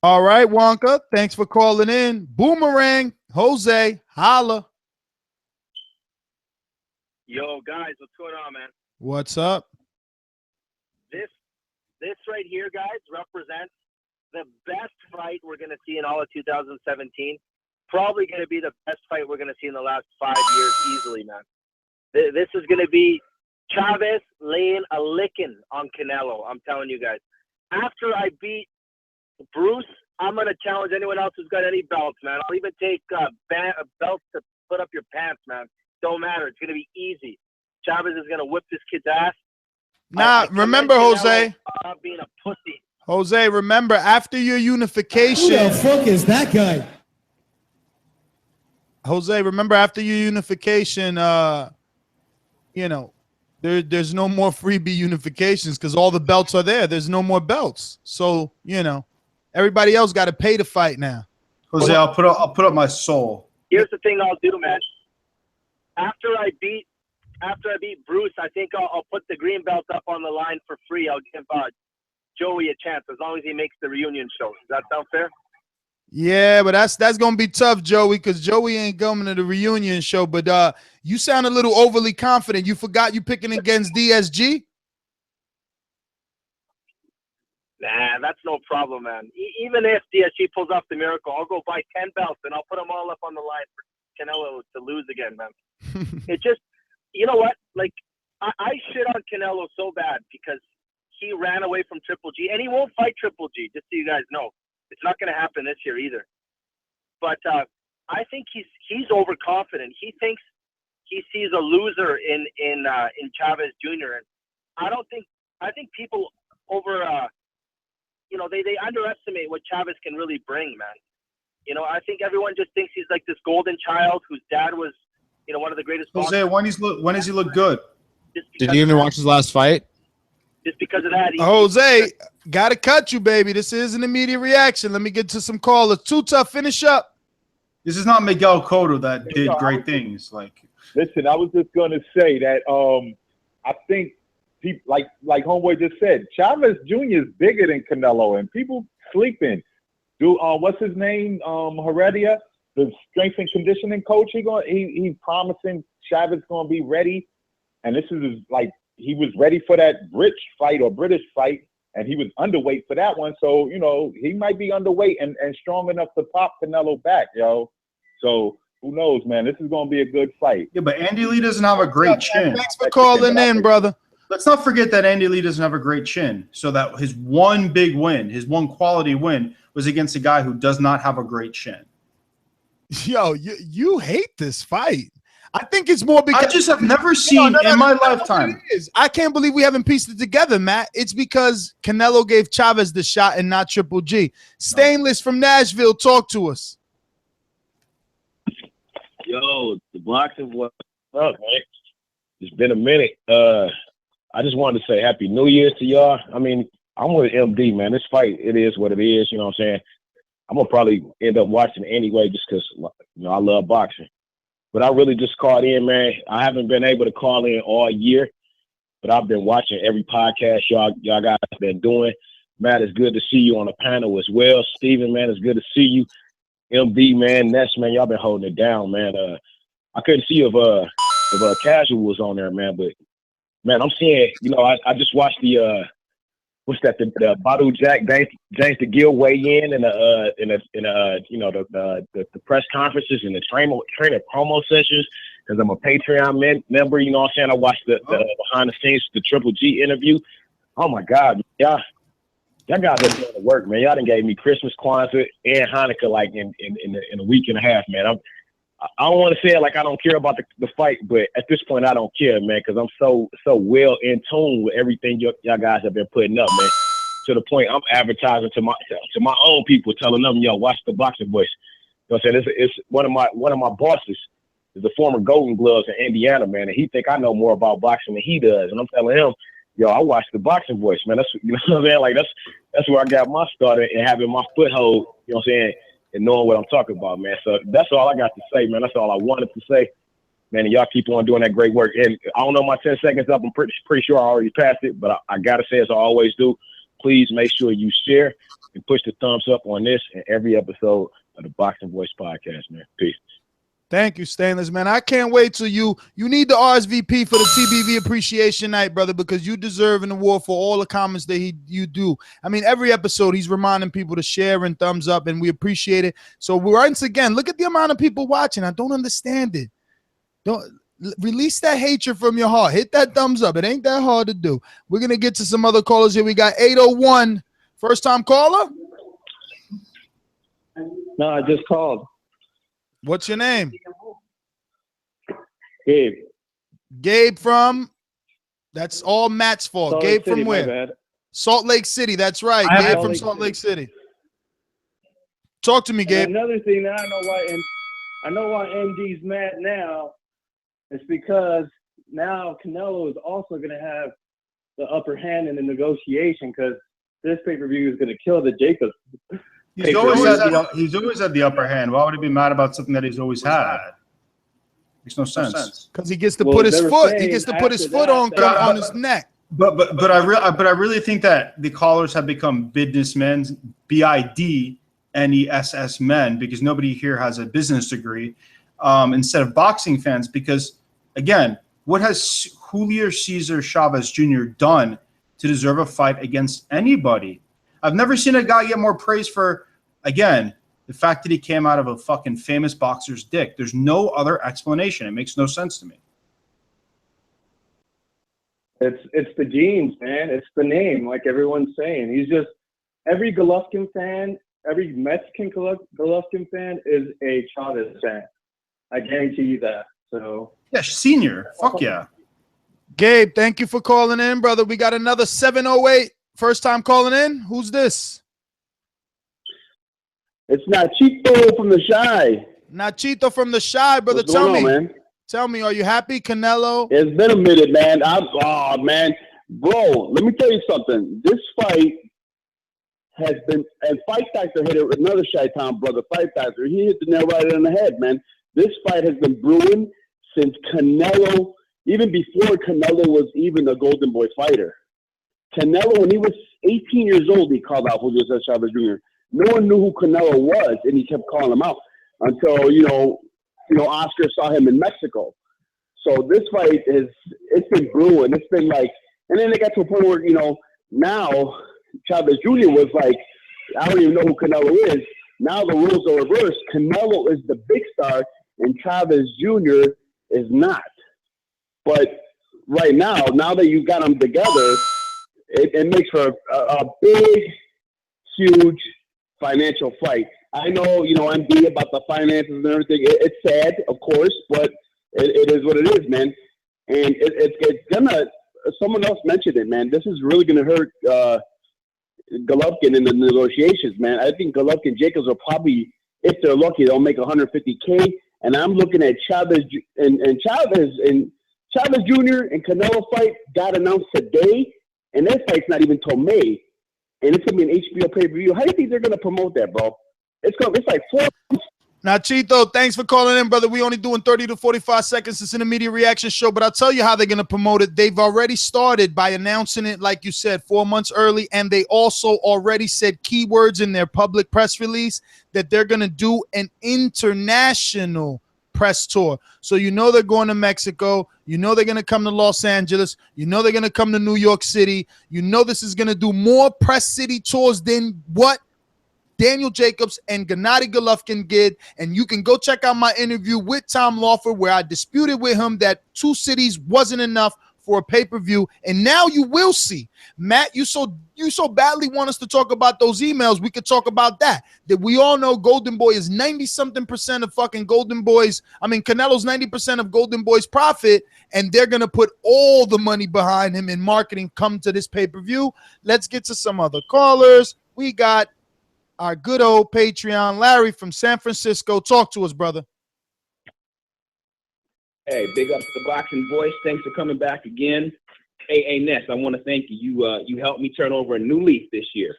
All right, Wonka. Thanks for calling in. Boomerang, Jose, holla. Yo, guys, what's going on, man? What's up? This right here, guys, represents the best fight we're going to see in all of 2017. Probably going to be the best fight we're going to see in the last 5 years easily, man. This is going to be Chavez laying a licking on Canelo. I'm telling you guys. After I beat Bruce, I'm going to challenge anyone else who's got any belts, man. I'll even take belts to put up your pants, man. Don't matter. It's going to be easy. Chavez is going to whip this kid's ass. Nah, remember, Jose. Being a pussy. Jose, remember, after your unification. Who the fuck is that guy? Jose, remember, after your unification, you know, there's no more freebie unifications because all the belts are there. There's no more belts. So, you know, everybody else got to pay to fight now. Jose, I'll put up my soul. Here's the thing I'll do, man. After I beat Bruce, I think I'll put the green belt up on the line for free. I'll give Joey a chance as long as he makes the reunion show. Does that sound fair? Yeah, but that's gonna be tough, Joey, because Joey ain't coming to the reunion show. But you sound a little overly confident. You forgot you picking against DSG? Nah, that's no problem, man. Even if DSG pulls off the miracle, I'll go buy 10 belts and I'll put them all up on the line for Canelo to lose again, man. It just, you know what? Like, I shit on Canelo so bad because he ran away from Triple G, and he won't fight Triple G, just so you guys know. It's not going to happen this year either. But I think he's overconfident. He thinks he sees a loser in Chavez Jr. And I think people you know, they underestimate what Chavez can really bring, man. You know, I think everyone just thinks he's like this golden child whose dad was, you know, one of the greatest. Jose, when does he look good? Did you even watch his last fight? Just because of that. Jose, gotta cut you, baby. This is an immediate reaction. Let me get to some callers. Too Tough, finish up. This is not Miguel Cotto that did great things. Like, listen, I was just gonna say that I think people like homeboy just said, Chavez Jr. is bigger than Canelo, and people sleeping. What's his name? Heredia, the strength and conditioning coach. He's promising Chavez gonna be ready, and this is like he was ready for that British fight, and he was underweight for that one. So you know he might be underweight and strong enough to pop Canelo back, yo. So who knows, man? This is gonna be a good fight. Yeah, but Andy Lee doesn't have a great chin. Thanks for calling in, brother. let's not forget that Andy Lee doesn't have a great chin. So that his one big win, his one quality win, was against a guy who does not have a great chin. Yo, you hate this fight. I think it's more because I just have never seen in my lifetime. I can't believe we haven't pieced it together, Matt. It's because Canelo gave Chavez the shot and not Triple G. Stainless from Nashville, talk to us. Yo, the boxing voice. Up, man. It's been a minute. I just wanted to say Happy New Year's to y'all. I mean, I'm with MD, man. This fight, it is what it is. You know what I'm saying? I'm gonna probably end up watching anyway, just because I love boxing. But I really just called in, man. I haven't been able to call in all year, but I've been watching every podcast y'all guys have been doing. Matt, it's good to see you on the panel as well. Steven, man, it's good to see you. MD, man, Ness, man, y'all been holding it down, man. I couldn't see if Casual was on there, man, but man, I'm seeing, I just watched the Badu Jack James DeGill weigh in the press conferences and the trainer promo sessions, because I'm a Patreon member. You know what I'm saying? I watched the behind the scenes, the Triple G interview. Oh my God, y'all guys are doing the work, man. Y'all done gave me Christmas, Kwanzaa, and Hanukkah like in a week and a half, man. I don't want to say it like I don't care about the fight, but at this point I don't care, man, because I'm so well in tune with everything y'all guys have been putting up, man. To the point I'm advertising to my own people, telling them, yo, watch the Boxing Voice. You know what I'm saying? It's one of my bosses is the former Golden Gloves in Indiana, man, and he think I know more about boxing than he does, and I'm telling him, yo, I watch the Boxing Voice, man. That's, you know what I'm saying? Like that's where I got my start and having my foothold. You know what I'm saying? And knowing what I'm talking about, man. So that's all I got to say, man. That's all I wanted to say, man. And y'all keep on doing that great work. And I don't know my 10 seconds up. I'm pretty sure I already passed it, but I got to say, as I always do, please make sure you share and push the thumbs up on this and every episode of the Boxing Voice podcast, man. Peace. Thank you, Stainless, man. I can't wait till you need the RSVP for the TBV Appreciation Night, brother, because you deserve an award for all the comments that you do. I mean, every episode he's reminding people to share and thumbs up, and we appreciate it. So once again, look at the amount of people watching. I don't understand it. Don't release that hatred from your heart. Hit that thumbs up. It ain't that hard to do. We're gonna get to some other callers here. We got 801, first time caller. No, I just called. What's your name? Gabe. Gabe from, that's all Matt's fault. Salt Gabe Lake City, from where? my bad. Salt Lake City. That's right. Gabe from Salt Lake City. Talk to me, Gabe. And another thing that I know why MD's mad now is because now Canelo is also going to have the upper hand in the negotiation, because this pay-per-view is going to kill the Jacobs. He's always had the upper hand. Why would he be mad about something that he's always had? Makes no sense. Because he gets to put his foot. He gets to put his foot on his neck. But I really think that the callers have become businessmen, BIDNESS men, because nobody here has a business degree, instead of boxing fans. Because again, what has Julio Cesar Chavez Jr. done to deserve a fight against anybody? I've never seen a guy get more praise for, again, the fact that he came out of a fucking famous boxer's dick. There's no other explanation. It makes no sense to me. It's the genes, man. It's the name, like everyone's saying. He's just, every Golovkin fan, every Mexican Golovkin fan is a Chavez fan. I guarantee you that. So yeah, senior. Fuck yeah. Gabe, thank you for calling in, brother. We got another 708. First time calling in. Who's this? It's Nachito from the Shy. Nachito from the Shy, brother. What's going on, man? Tell me, are you happy, Canelo? It's been a minute, man. Man, bro, let me tell you something. This fight has been, and Fight Factor hit it with another Chi-Town brother, Fight Factor. He hit the nail right on the head, man. This fight has been brewing since Canelo, even before Canelo was even a Golden Boy fighter. Canelo, when he was 18 years old, he called out Julio Cesar Chavez Jr. No one knew who Canelo was, and he kept calling him out until, Oscar saw him in Mexico. So this fight it's been brewing. It's been like, and then it got to a point where, now Chavez Jr. was like, I don't even know who Canelo is. Now the rules are reversed. Canelo is the big star, and Chavez Jr. is not. But right now that you got them together, it makes for a big, huge financial fight. I know, MD about the finances and everything. It's sad, of course, but it is what it is, man. And it's gonna. Someone else mentioned it, man. This is really gonna hurt Golovkin in the negotiations, man. I think Golovkin Jacobs will probably, if they're lucky, they'll make 150K. And I'm looking at Chavez and Chavez Jr. and Canelo fight got announced today, and that fight's not even till May, and it's gonna be an HBO pay-per-view. How do you think they're gonna promote that, bro? It's like 4. Now, Chito, thanks for calling in, brother. We only doing 30 to 45 seconds. It's an immediate reaction show, but I'll tell you how they're going to promote it. They've already started by announcing it, like you said, 4 months early, and they also already said keywords in their public press release that they're going to do an international press tour. So they're going to Mexico. They're going to come to Los Angeles. They're going to come to New York City. This is going to do more press city tours than what Daniel Jacobs and Gennady Golovkin did, and you can go check out my interview with Tom Lawford where I disputed with him that 2 cities wasn't enough for a pay-per-view, and now you will see. Matt, you so badly want us to talk about those emails, we could talk about that we all know Golden Boy is 90-something% of fucking Golden Boy's, Canelo's 90% of Golden Boy's profit, and they're going to put all the money behind him in marketing come to this pay-per-view. Let's get to some other callers. We got our good old Patreon, Larry from San Francisco. Talk to us, brother. Hey, big up to the Boxing Voice. Thanks for coming back again. Hey, Ness, I want to thank you. You helped me turn over a new leaf this year.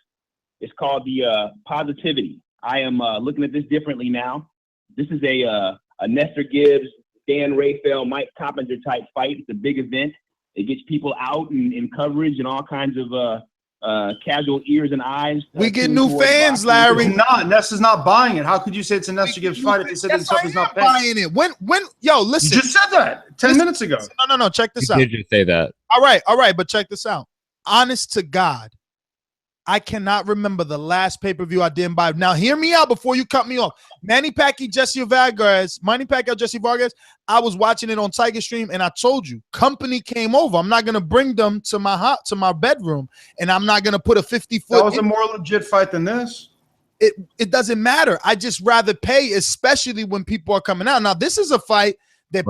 It's called the Positivity. I am looking at this differently now. This is a Nestor Gibbs, Dan Rafael, Mike Coppinger type fight. It's a big event. It gets people out in coverage and all kinds of casual ears and eyes. We get new fans, Larry. Ness is not buying it. How could you say it's a Nestor Gibbs fight if he said himself is not buying it? When listen. You just said that 10 minutes ago. No. Check this out. Did you say that? All right, but check this out. Honest to God, I cannot remember the last pay-per-view I didn't buy. Now, hear me out before you cut me off. Manny Pacquiao, Jesse Vargas. I was watching it on Tiger Stream, and I told you, company came over. I'm not gonna bring them to my bedroom, and I'm not gonna put a 50-foot. That was a more legit fight than this. It doesn't matter. I just rather pay, especially when people are coming out. Now, this is a fight that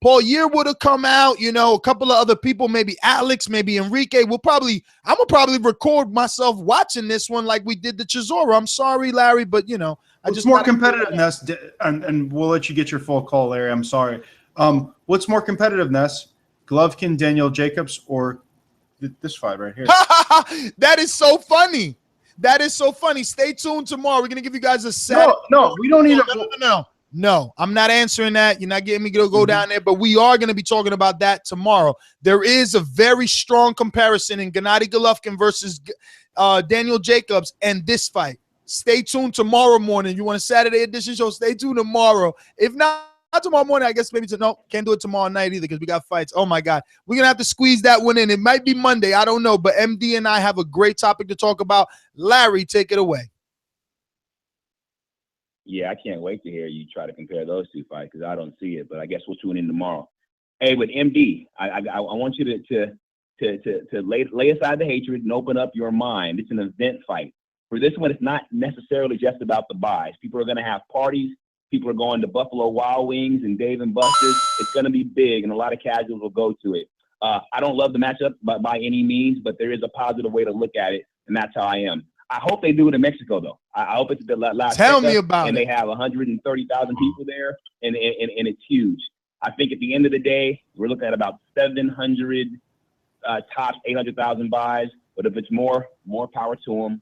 Paul Year would have come out, a couple of other people, maybe Alex, maybe Enrique. I'm gonna probably record myself watching this one like we did the Chisora. I'm sorry, Larry, but It's more competitiveness, and we'll let you get your full call, Larry. I'm sorry. What's more competitiveness, Golovkin, Daniel Jacobs, or this fight right here? That is so funny. Stay tuned tomorrow. We're gonna give you guys a set. No, we don't need to. No, I'm not answering that. You're not getting me to go down there, but we are going to be talking about that tomorrow. There is a very strong comparison in Gennady Golovkin versus Daniel Jacobs and this fight. Stay tuned tomorrow morning. You want a Saturday edition show? Stay tuned tomorrow. If not tomorrow morning, I guess maybe can't do it tomorrow night either because we got fights. Oh my God. We're going to have to squeeze that one in. It might be Monday. I don't know, but MD and I have a great topic to talk about. Larry, take it away. Yeah, I can't wait to hear you try to compare those 2 fights because I don't see it, but I guess we'll tune in tomorrow. Hey, but MD, I want you to lay aside the hatred and open up your mind. It's an event fight. For this one, it's not necessarily just about the buys. People are going to have parties. People are going to Buffalo Wild Wings and Dave & Buster's. It's going to be big, and a lot of casuals will go to it. I don't love the matchup by any means, but there is a positive way to look at it, and that's how I am. I hope they do it in Mexico, though. I hope it's the last. Tell me about and it. They have 130,000 people there, and it's huge. I think at the end of the day, we're looking at about 700 tops, 800,000 buys. But if it's more power to them.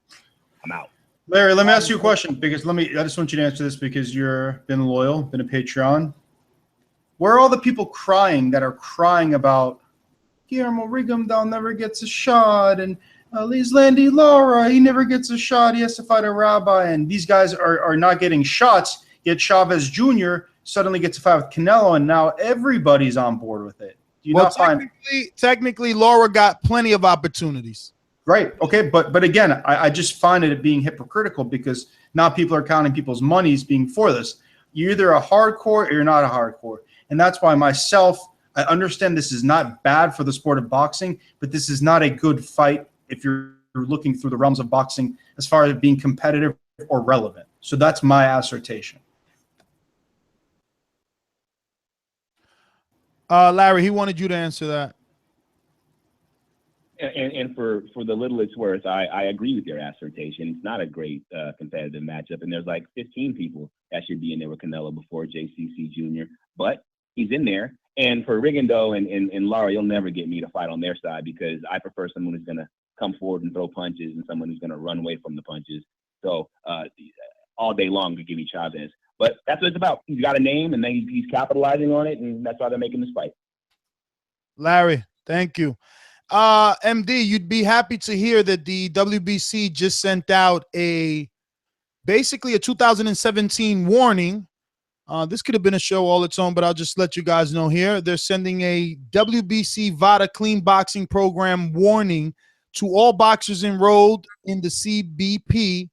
I'm out. Larry, let me ask you a question because I just want you to answer this because you've been loyal, been a Patreon. Where are all the people crying that are crying about Guillermo Rigondeaux never gets a shot and Landy Lara, he never gets a shot. He has to fight a rabbi. And these guys are not getting shots, yet Chavez Jr. suddenly gets a fight with Canelo, and now everybody's on board with it. Do you not find technically Lara got plenty of opportunities. Right. Okay. But again, I just find it being hypocritical because now people are counting people's monies being for this. You're either a hardcore or you're not a hardcore. And that's why myself, I understand this is not bad for the sport of boxing, but this is not a good fight if you're looking through the realms of boxing as far as being competitive or relevant. So that's my assertion. Larry, he wanted you to answer that. And for the little it's worth, I agree with your assertion. It's not a great competitive matchup, and there's like 15 people that should be in there with Canelo before JCC Jr. But he's in there. And for Rigondeaux and Lara, you'll never get me to fight on their side because I prefer someone who's going to come forward and throw punches and someone who's going to run away from the punches. So all day long to give me Chavez. But that's what it's about. He's got a name, and then he's capitalizing on it, and that's why they're making this fight. Larry, thank you. MD, you'd be happy to hear that the WBC just sent out basically a 2017 warning. This could have been a show all its own, but I'll just let you guys know here. They're sending a WBC VADA Clean Boxing Program warning to all boxers enrolled in the CBP.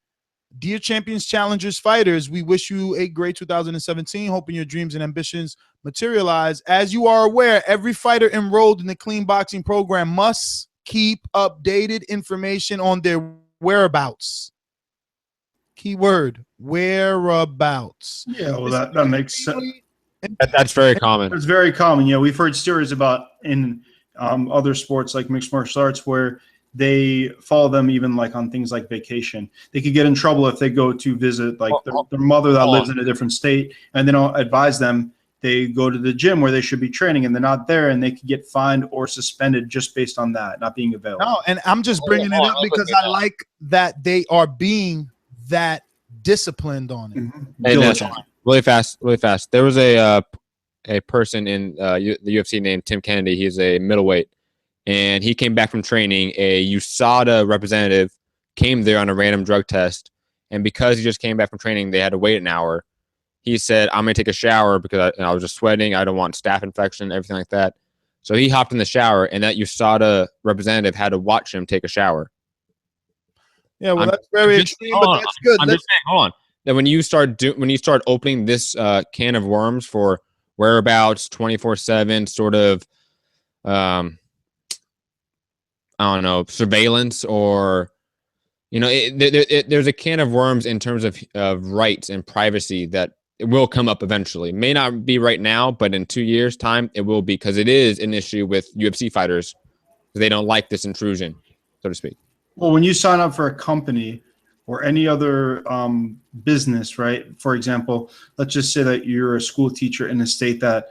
Dear Champions Challengers fighters, we wish you a great 2017, hoping your dreams and ambitions materialize. As you are aware, every fighter enrolled in the Clean Boxing Program must keep updated information on their whereabouts. Keyword, whereabouts. Yeah, well, that makes sense. That's very common. It's very common. Yeah, we've heard stories about in other sports like mixed martial arts where they follow them even like on things like vacation. They could get in trouble if they go to visit like their mother that lives in a different state, and they don't advise them. They go to the gym where they should be training and they're not there, and they could get fined or suspended just based on that, not being available. No, and I'm just bringing it up because I like that they are being that disciplined on it. Hey, Nestor, really fast. There was a person in the UFC named Tim Kennedy. He's a middleweight, and he came back from training. A USADA representative came there on a random drug test, and because he just came back from training, they had to wait an hour. He said, I'm going to take a shower because I was just sweating. I don't want staph infection, everything like that. So he hopped in the shower, and that USADA representative had to watch him take a shower. Yeah, well, that's very extreme, but that's good. I'm just saying, hold on. That when you start opening this can of worms for whereabouts 24/7 sort of, I don't know, surveillance or, there's a can of worms in terms of rights and privacy that it will come up eventually. It may not be right now, but in 2 years' time, it will be, because it is an issue with UFC fighters. They don't like this intrusion, so to speak. Well, when you sign up for a company or any other business, right? For example, let's just say that you're a school teacher in a state that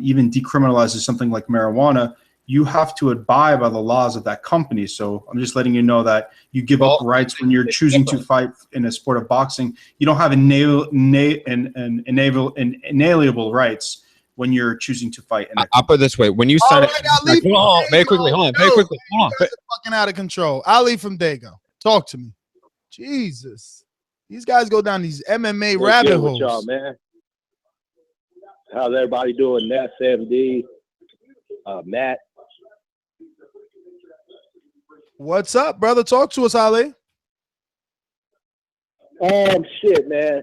even decriminalizes something like marijuana. You have to abide by the laws of that company. So I'm just letting you know that you give up rights when you're choosing to fight in a sport of boxing. You don't have inalienable rights when you're choosing to fight. I'll put it this way: when you sign up, hold on, very quickly. Fucking out of control. Ali from Dago, talk to me. Jesus, these guys go down these MMA rabbit holes. Y'all, man. How's everybody doing? Ness, MD, Matt. What's up, brother? Talk to us, Ali. Shit, man.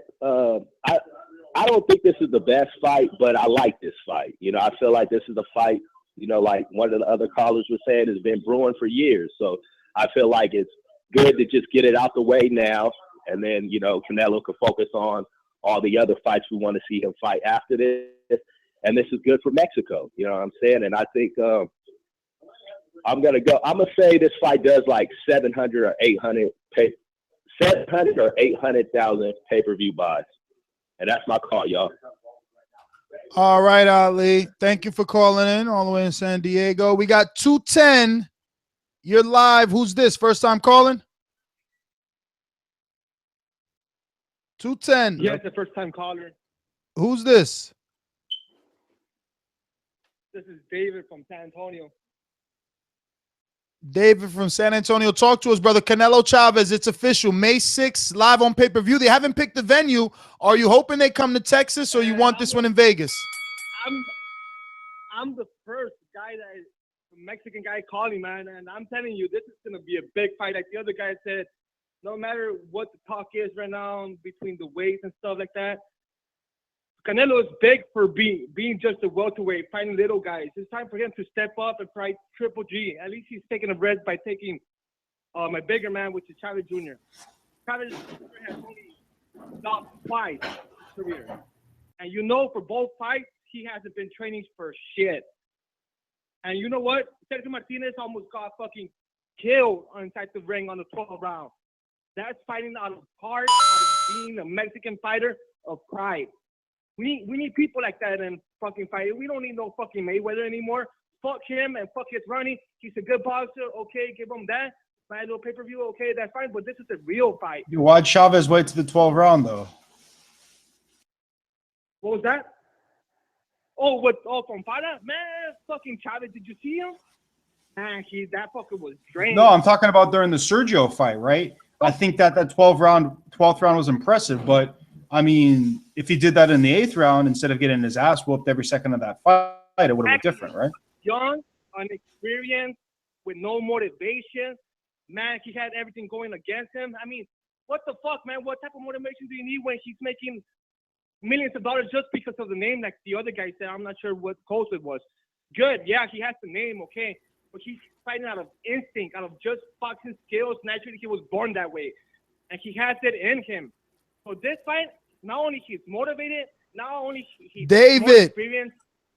I don't think this is the best fight, but I like this fight. I feel like this is a fight, like one of the other callers was saying, has been brewing for years. So I feel like it's good to just get it out the way now. And then, Canelo could focus on all the other fights we want to see him fight after this. And this is good for Mexico. You know what I'm saying? And I think I'm going to say this fight does like 700 or 800,000 pay-per-view buys. And that's my call, y'all. All right, Ali. Thank you for calling in all the way in San Diego. We got 210. You're live. Who's this? First time calling? 210. Yeah, it's a first time caller. Who's this? This is David from San Antonio. David from San Antonio. Talk to us, brother. Canelo Chavez, it's official. May 6th, live on pay-per-view. They haven't picked the venue. Are you hoping they come to Texas, or you want this one in Vegas? I'm the first guy Mexican guy calling, man, and I'm telling you, this is going to be a big fight. Like the other guy said, no matter what the talk is right now between the weights and stuff like that, Canelo is big for being just a welterweight, fighting little guys. It's time for him to step up and fight Triple G. At least he's taking a risk by taking my bigger man, which is Chavez Jr. Chavez Jr. has only lost twice in his career. And you know, for both fights, he hasn't been training for shit. And you know what? Sergio Martinez almost got fucking killed inside the ring on the 12th round. That's fighting out of heart, out of being a Mexican fighter, of pride. We need people like that in fucking fighting. We don't need no fucking Mayweather anymore. Fuck him and fuck his running. He's a good boxer. Okay, give him that. Fight a little pay-per-view. Okay, that's fine. But this is a real fight. Why'd Chavez wait to the 12th round, though? What was that? From Fada? Man, fucking Chavez. Did you see him? Man, that fucker was drained. No, I'm talking about during the Sergio fight, right? I think that 12th round was impressive, but I mean, if he did that in the 8th round instead of getting his ass whooped every second of that fight, it would have been different, right? Young, unexperienced, with no motivation. Man, he had everything going against him. I mean, what the fuck, man? What type of motivation do you need when he's making millions of dollars just because of the name, like the other guy said? I'm not sure what coach it was. Good, yeah, he has the name, okay. But he's fighting out of instinct, out of just boxing skills. Naturally, he was born that way. And he has it in him. So this fight, not only he's motivated, not only he's more experienced.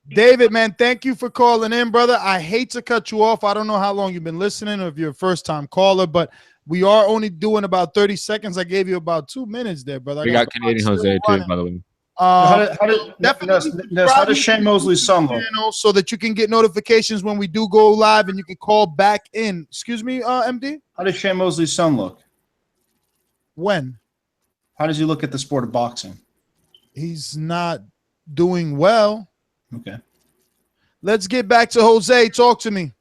David, man, thank you for calling in, brother. I hate to cut you off. I don't know how long you've been listening or if you're a first-time caller, but we are only doing about 30 seconds. I gave you about 2 minutes there, brother. We got Canadian Jose, too, by the way. How does Shane Mosley's son look? So that you can get notifications when we do go live and you can call back in. Excuse me, MD? How does Shane Mosley's son look? When? How does he look at the sport of boxing? He's not doing well. Okay. Let's get back to Jose. Talk to me.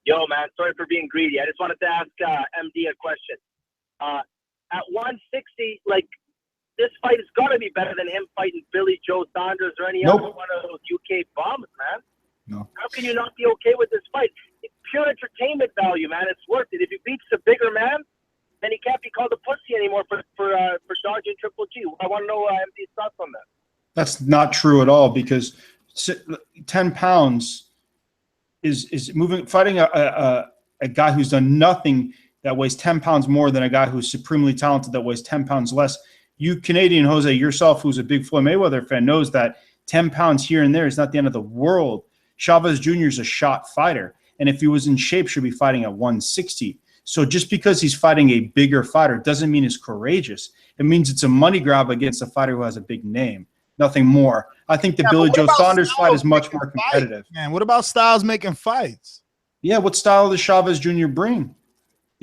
Yo, man, sorry for being greedy. I just wanted to ask MD a question. At 160, like, this fight has got to be better than him fighting Billy Joe Saunders or any other one of those UK bums, man. No. How can you not be okay with this fight? It's pure entertainment value, man. It's worth it. If he beats the bigger man, then he can't be called a pussy anymore for dodging Triple G. I want to know MD's thoughts on that. That's not true at all, because 10 pounds is fighting a guy who's done nothing that weighs 10 pounds more than a guy who's supremely talented that weighs 10 pounds less. You Canadian Jose yourself, who's a big Floyd Mayweather fan, knows that 10 pounds here and there is not the end of the world. Chavez Jr. is a shot fighter, and if he was in shape, should be fighting at 160. So just because he's fighting a bigger fighter doesn't mean he's courageous. It means it's a money grab against a fighter who has a big name. Nothing more. I think the Billy Joe Saunders fight is much more competitive. Man, what about Styles making fights? Yeah, what style does Chavez Jr. bring?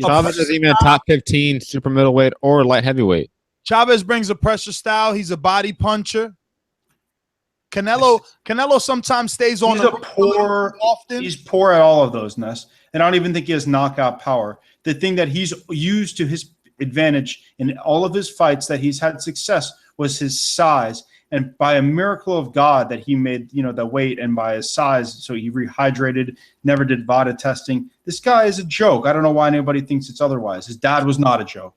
Chavez is even a top 15 super middleweight or light heavyweight. Chavez brings a pressure style. He's a body puncher. Canelo sometimes stays on. He's poor at all of those, Ness. And I don't even think he has knockout power. The thing that he's used to his advantage in all of his fights that he's had success was his size. And by a miracle of God that he made, the weight, and by his size, so he rehydrated, never did VADA testing. This guy is a joke. I don't know why anybody thinks it's otherwise. His dad was not a joke.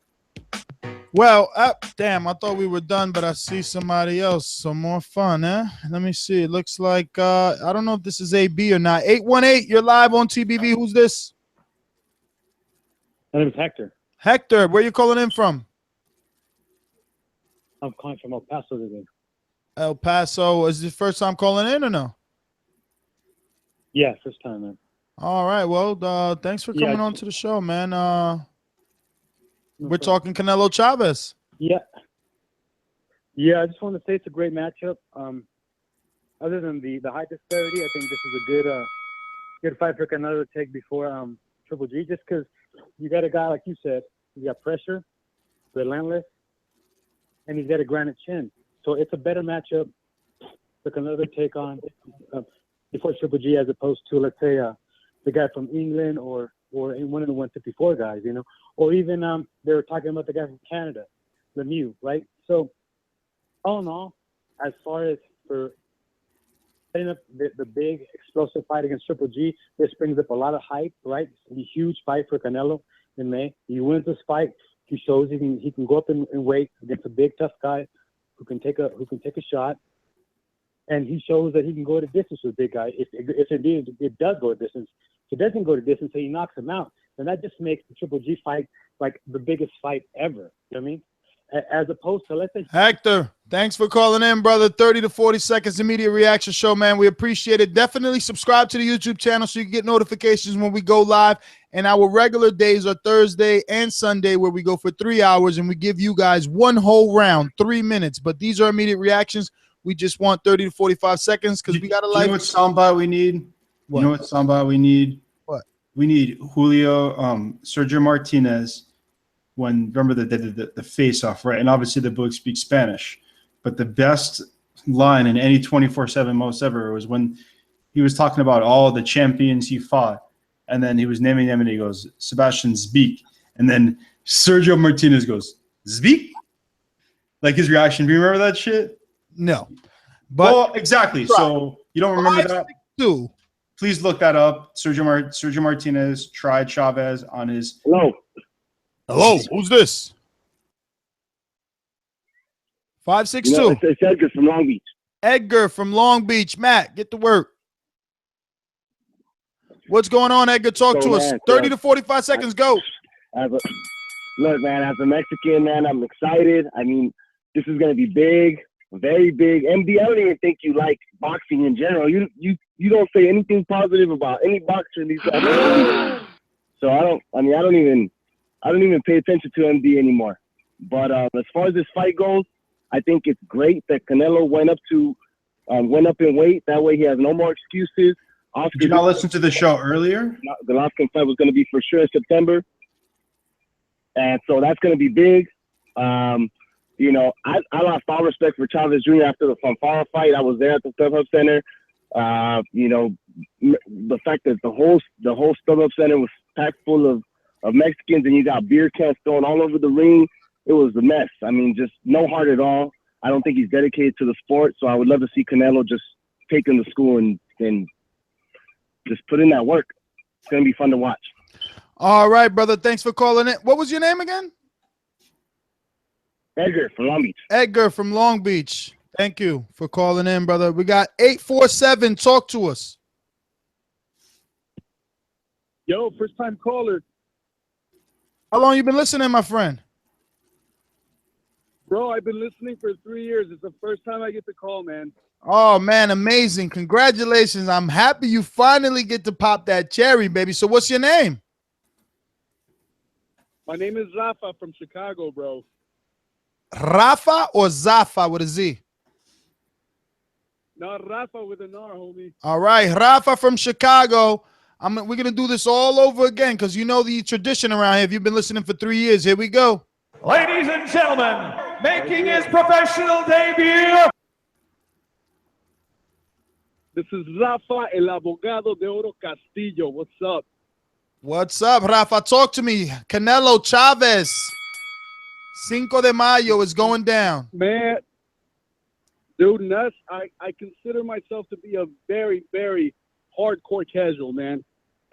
Well, damn, I thought we were done, but I see somebody else. Some more fun, eh? Let me see. It looks like, I don't know if this is AB or not. 818, you're live on TBV. Who's this? My name is Hector. Hector, where you calling in from? I'm calling from El Paso today. El Paso. Is this first time calling in or no? Yeah, first time, man. All right. Well, thanks for coming on to the show, man. We're talking Canelo Chavez. Yeah. I just want to say it's a great matchup. Other than the height disparity, I think this is a good fight for Canelo to take before Triple G, just because you got a guy, like you said, you got pressure, relentless, and he's got a granite chin. So it's a better matchup for Canelo to take on before Triple G, as opposed to, let's say, the guy from England or one of the 154 guys, or even they were talking about the guy from Canada, Lemieux, right? So all in all, as far as for setting up the big explosive fight against Triple G, this brings up a lot of hype, right? It's going to be a huge fight for Canelo in May. He wins this fight. He shows he can go up in weight against a big, tough guy who can take a shot, and he shows that he can go to distance with a big guy. If indeed it does go to distance, if it doesn't go to distance, so he knocks him out, then that just makes the Triple G fight like the biggest fight ever. You know what I mean? As opposed to, let's say, Hector, thanks for calling in, brother. 30 to 40 seconds immediate reaction show, man. We appreciate it. Definitely subscribe to the YouTube channel so you can get notifications when we go live. And our regular days are Thursday and Sunday, where we go for 3 hours and we give you guys one whole round, 3 minutes. But these are immediate reactions. We just want 30 to 45 seconds because we got a life. You know what soundbite we need? What? You know what soundbite we need? What? We need Julio, Sergio Martinez. When remember the face off, right? And obviously the book speaks Spanish, but the best line in any 24/7 most ever was when he was talking about all the champions he fought, and then he was naming them, and he goes, Sebastian Zbik, and then Sergio Martinez goes, Zbik? Like his reaction. Do you remember that shit? No. But well, exactly. So you don't remember that? Do. Please look that up. Sergio Martinez tried Chavez on his Hello, who's this? 562. You know, it's Edgar from Long Beach. Edgar from Long Beach. Matt, get to work. What's going on, Edgar? Talk to us. 30 to 45 seconds. Go. Look, man, as a Mexican, man, I'm excited. I mean, this is going to be big, very big. MD, I don't even think you like boxing in general. You don't say anything positive about any boxer in these guys. So I don't even pay attention to MD anymore. But as far as this fight goes, I think it's great that Canelo went up in weight. That way he has no more excuses. Did you not listen to the show earlier? The Golovkin fight was going to be for sure in September. And so that's going to be big. You know, I lost all respect for Chavez Jr. after the Fanfara fight. I was there at the StubHub Center. You know, the fact that the whole StubHub Center was packed full of Mexicans, and you got beer cans thrown all over the ring. It was a mess. I mean, just no heart at all. I don't think he's dedicated to the sport, so I would love to see Canelo just take him to school and just put in that work. It's going to be fun to watch. All right, brother. Thanks for calling in. What was your name again? Edgar from Long Beach. Edgar from Long Beach. Thank you for calling in, brother. We got 847. Talk to us. Yo, first-time caller. How long you been listening, my friend? Bro, I've been listening for 3 years. It's the first time I get the call, man. Oh, man, amazing. Congratulations. I'm happy you finally get to pop that cherry, baby. So what's your name? My name is Rafa from Chicago, bro. Rafa or Zafa with a Z? No, Rafa with an R, homie. All right, Rafa from Chicago. We're going to do this all over again because you know the tradition around here. If you've been listening for 3 years, here we go. Ladies and gentlemen, making his professional debut. This is Rafa, el abogado de Oro Castillo. What's up? What's up, Rafa? Talk to me. Canelo Chavez. Cinco de Mayo is going down. Man, dude, Ness, I consider myself to be a very, very hardcore casual, man.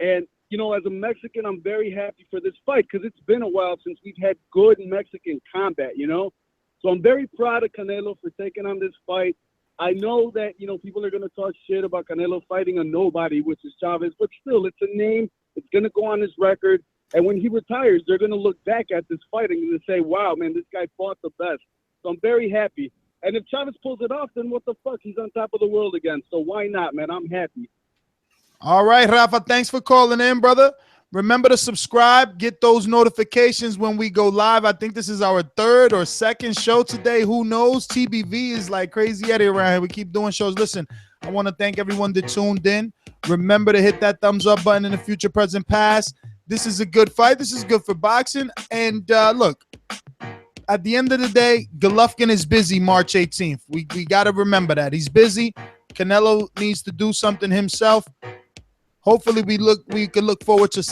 And, you know, as a Mexican, I'm very happy for this fight because it's been a while since we've had good Mexican combat, you know? So I'm very proud of Canelo for taking on this fight. I know that, you know, people are going to talk shit about Canelo fighting a nobody, which is Chavez, but still, it's a name. It's going to go on his record. And when he retires, they're going to look back at this fight and say, wow, man, this guy fought the best. So I'm very happy. And if Chavez pulls it off, then what the fuck? He's on top of the world again. So why not, man? I'm happy. All right, Rafa, thanks for calling in, brother. Remember to subscribe, get those notifications when we go live. I think this is our third or second show today. Who knows? TBV is like crazy Eddie around here. We keep doing shows. Listen, I want to thank everyone that tuned in. Remember to hit that thumbs up button in the future, present, past. This is a good fight. This is good for boxing. And look, at the end of the day, Golovkin is busy March 18th. We got to remember that. He's busy. Canelo needs to do something himself. Hopefully we can look forward to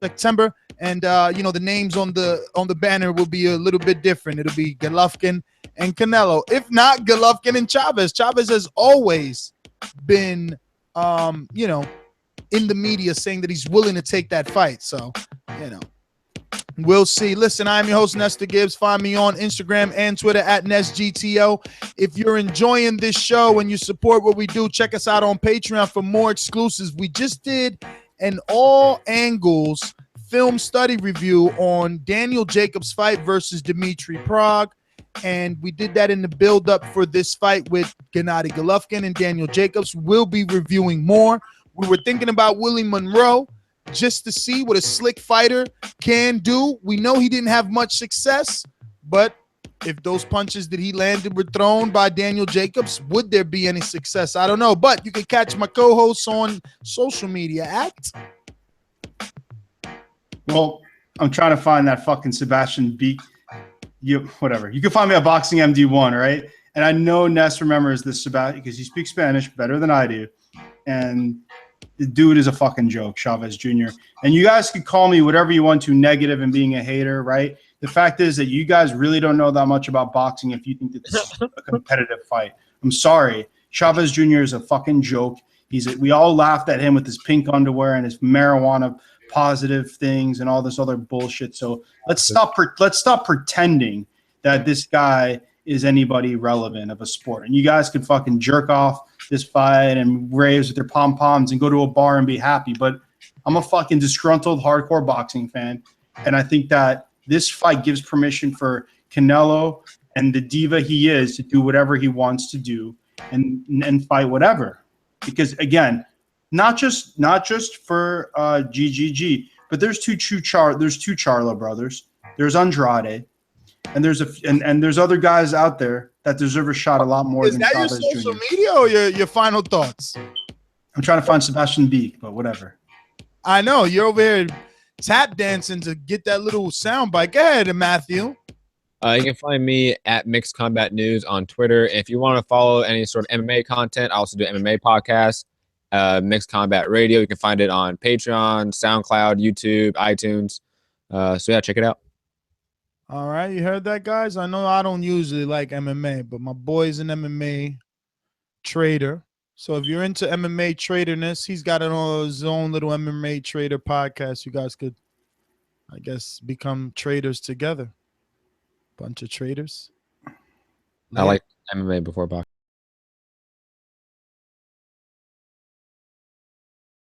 September, and you know, the names on the banner will be a little bit different. It'll be Golovkin and Canelo. If not, Golovkin and Chavez. Chavez has always been you know, in the media saying that he's willing to take that fight. So, you know, We'll see. Listen, I'm your host, Nestor Gibbs. Find me on Instagram and Twitter at NestGTO. If you're enjoying this show and you support what we do, check us out on Patreon for more exclusives. We just did an all angles film study review on Daniel Jacobs' fight versus Dimitri Prague. And we did that in the build-up for this fight with Gennady Golovkin and Daniel Jacobs. We'll be reviewing more. We were thinking about Willie Monroe, just to see what a slick fighter can do. We know he didn't have much success, but if those punches that he landed were thrown by Daniel Jacobs, would there be any success? I don't know, but you can catch my co-hosts on social media at... Well, I'm trying to find that fucking Sebastian Beak. Whatever. You can find me at Boxing MD1, right? And I know Ness remembers this Sebastian because he speaks Spanish better than I do. And the dude is a fucking joke, Chavez Jr. And you guys can call me whatever you want to, negative and being a hater, right? The fact is that you guys really don't know that much about boxing if you think that this is a competitive fight. I'm sorry. Chavez Jr. is a fucking joke. We all laughed at him with his pink underwear and his marijuana positive things and all this other bullshit. So let's stop pretending that this guy is anybody relevant of a sport. And you guys could fucking jerk off this fight and raves with their pom-poms and go to a bar and be happy. But I'm a fucking disgruntled hardcore boxing fan. And I think that this fight gives permission for Canelo and the diva he is to do whatever he wants to do and fight whatever. Because again, not just for GGG, but there's two Charlo brothers. There's Andrade, and there's other guys out there that deserve a shot a lot more than Chavez Jr. Is that your social media or your final thoughts? I'm trying to find Sebastian Beak, but whatever. I know you're over here tap dancing to get that little sound bite. Go ahead, Matthew. You can find me at Mixed Combat News on Twitter. If you want to follow any sort of MMA content, I also do MMA podcasts, Mixed Combat Radio. You can find it on Patreon, SoundCloud, YouTube, iTunes. So yeah, check it out. All right, you heard that, guys? I know I don't usually like MMA, but my boy's an MMA trader. So if you're into MMA traderness, he's got his own little MMA trader podcast. You guys could, I guess, become traders together. Bunch of traders. I like MMA before boxing.